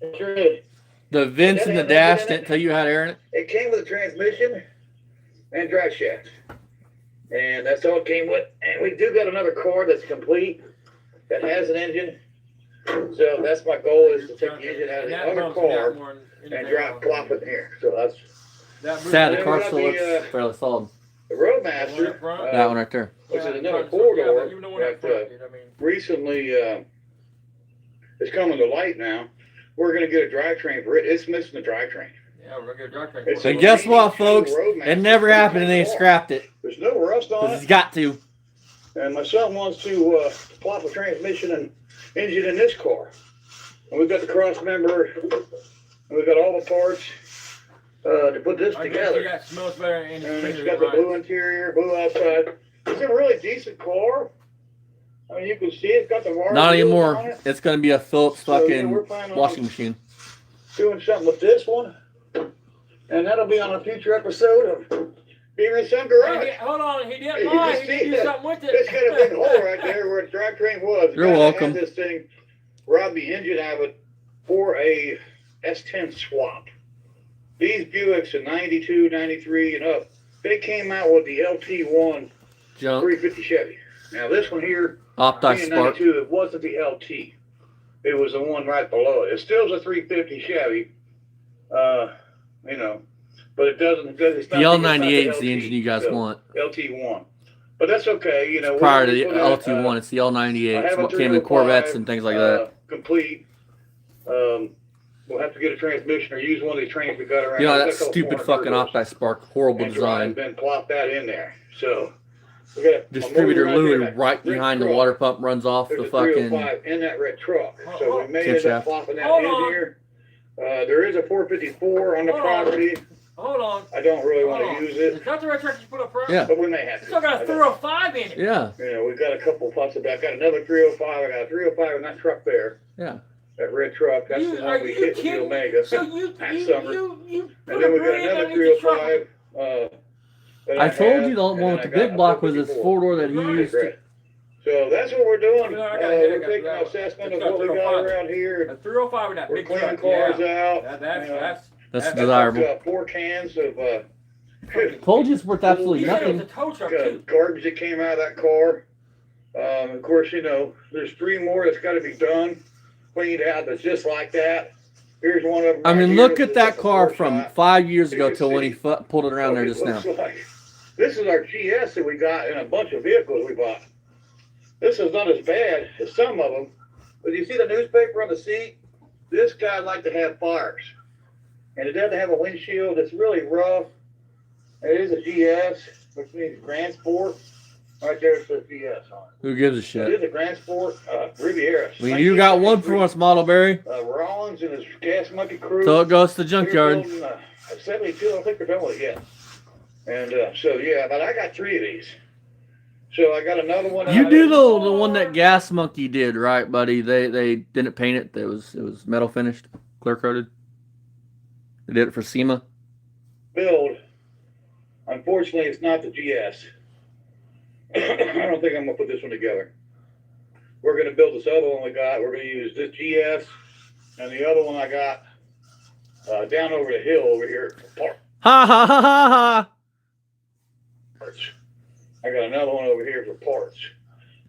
It sure is. The vents in the dash didn't tell you how to air it? It came with a transmission and drive shaft. And that's all it came with. And we do got another car that's complete that has an engine. So that's my goal is to take the engine out of the other car and plop it in here. So that's Sad, the then car we got still looks the, fairly solid. the Roadmaster. That one right there. Which is another four-door that recently is coming to light now. We're going to get a drivetrain for it. It's missing the drivetrain. Yeah, we're going to get a drivetrain. It's So a guess what, 92 folks? Roadmaster. It never happened and they scrapped it. There's no rust on Because it. he's got to. And my son wants to plop a transmission and engine in this car. And we've got the cross member, and we've got all the parts to put this together. That smells better and And it's got the blue interior, blue outside. It's a really decent car. I mean, you can see it's got the wire Not wheels anymore. on it. It's going to be a Phillips So, yeah, fucking we're planning on washing machine. doing something with this one. And that'll be on a future episode of Beaver and Son Garage. Hold on, he didn't You lie. can He see did do that. something with it. It's got a big hole right there where the drivetrain was. The You're guy that welcome. had this thing robbed the engine out of it for a S10 swap. These Buicks in 92, 93 and up, they came out with the LT1 Junk. 350 Chevy. Now this one here, Opti being Spark. 92, it wasn't the LT. It was the one right below it. It still's a 350 Chevy, you know, but it doesn't. It's not The it's not L98 is LT, the engine you guys so, want. LT1. But that's okay, you know. Prior to the we'll put that, LT1, it's the I L98. It's have a what came in 305, Corvettes and things like that. Complete. We'll have to get a transmission or use one of these trains we got around. You know, We've that got a couple stupid 400 fucking turbos Opti Spark. Horrible and drive design. and then plop that in there. So we got a Distributor motor literally there, right red behind the truck. water pump runs off There's the a fucking. 305 in that red truck. So Hold we may Tip end up shaft. flopping that Hold in on. here. There is a 454 on the Hold on. property. Hold on. I don't really want Hold on. to use it, Is that the red truck you put up front? Yeah. but we may have to. It's still got a I don't- 305 in it. Yeah, You know, we've got a couple possibilities. I've got another 305. I got a 305 in that truck there. yeah. That red truck. That's the Are one we you hit with the kidding? Omega. So you that you summer. you put And then a we got brand another underneath the truck. 305. That I told have, you the and one then with I the got big a block was this 454. four door that he Right. used. To, So that's what we're doing. Yeah, I got it, I We're got taking that an one. assessment It's of got what we got 305. around here. A 305 with that We're big cleaning truck. cars Yeah. out. That's you know. that's That's desirable. Got 4 cans of Told you it's worth absolutely You said it was nothing. a tow truck too. garbage that came out of that car. Of course, you know, there's 3 more that's got to be done, cleaned out. That's just like that. Here's one of them. I right mean, here. look This at is that a car four from shot. 5 years You ago can till when he see. pulled it around there It just now. looks like- this is our GS that we got in a bunch of vehicles we bought. This is not as bad as some of them, but you see the newspaper on the seat? This guy liked to have fires, and it doesn't have a windshield. It's really rough. It is a GS, which means Grand Sport. Right there it says GS on it. Who gives a It shit? is a Grand Sport Riviera. I mean, you got one for us, Model Berry. Rollins and his gas monkey crew. So it goes to the They're junkyard. building, 72, I don't think they're done with it yet. And so, yeah, but I got 3 of these. So I got another one. You out do of- the one that Gas Monkey did, right, buddy? They didn't paint it. It was metal finished, clear coated. They did it for SEMA. build. Unfortunately, it's not the GS. I don't think I'm gonna put this one together. We're gonna build this other one we got. We're gonna use this GS and the other one I got down over the hill over here for Ha ha ha ha ha! parts. I got another one over here for parts.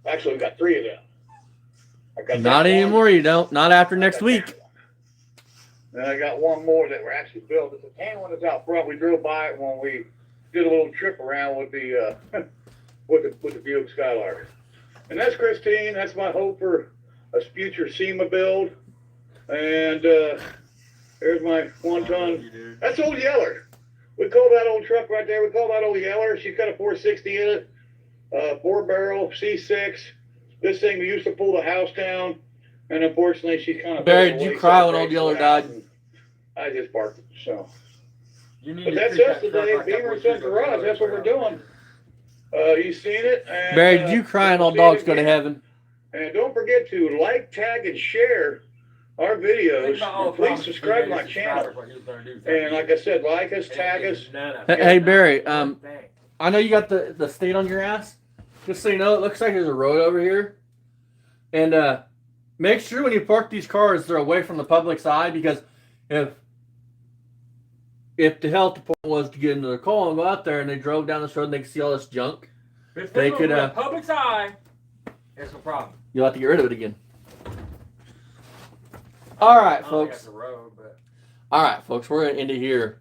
Actually, we got 3 of them. I got Not that one. anymore. You don't. Not after next I got week. that one. Then I got one more that were actually built. It's a tan one that's out front. We drove by it when we did a little trip around with the with the Buick Skylark. And that's Christine. That's my hope for a future SEMA build. And there's my 1-ton. That's Old Yeller. We call that old truck right there. We call that Old Yeller. She's got a 460 in it, 4-barrel C6. This thing we used to pull the house down, and unfortunately she's kind of. Barry, did you cry when Old Yeller died? I just parked it. So, You need but to that's treat us that truck today. like that Beaver was Son just a Garage. regular That's what we're truck. doing. You've seen it. And, Barry, did you cry and all we'll see it dogs go to again. heaven? And don't forget to like, tag, and share our Think videos. about all And the please promises subscribe he to my made his channel. subscribers, what he was gonna do. And like I said, like us, tag us. Hey, Barry. Thing. I know you got the state on your ass. Just so you know, it looks like there's a road over here. And make sure when you park these cars, they're away from the public's eye, because if the health department was to get into the call and go out there and they drove down this road and they could see all this junk, If it's They visible could, to the public's eye, it's a problem. you'll have to get rid of it again. All right, I don't think folks. that's a road, but All right, folks. We're going to end it here.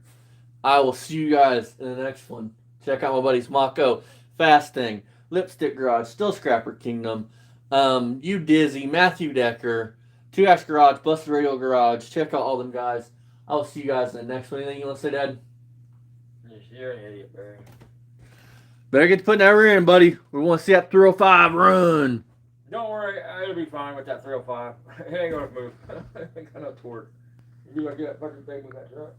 I will see you guys in the next one. Check out my buddies Mako, Fast Thing, Lipstick Garage, Still Scrapper Kingdom, You Dizzy, Matthew Decker, 2X Garage, Busted Radio Garage. Check out all them guys. I will see you guys in the next one. Anything you want to say, Dad? you're an idiot, Barry. Better get to putting that rear in, buddy. We want to see that 305 run. Don't worry, it'll be fine with that 305. It ain't gonna move. It ain't got no torque. You gonna get that fucking thing with that truck?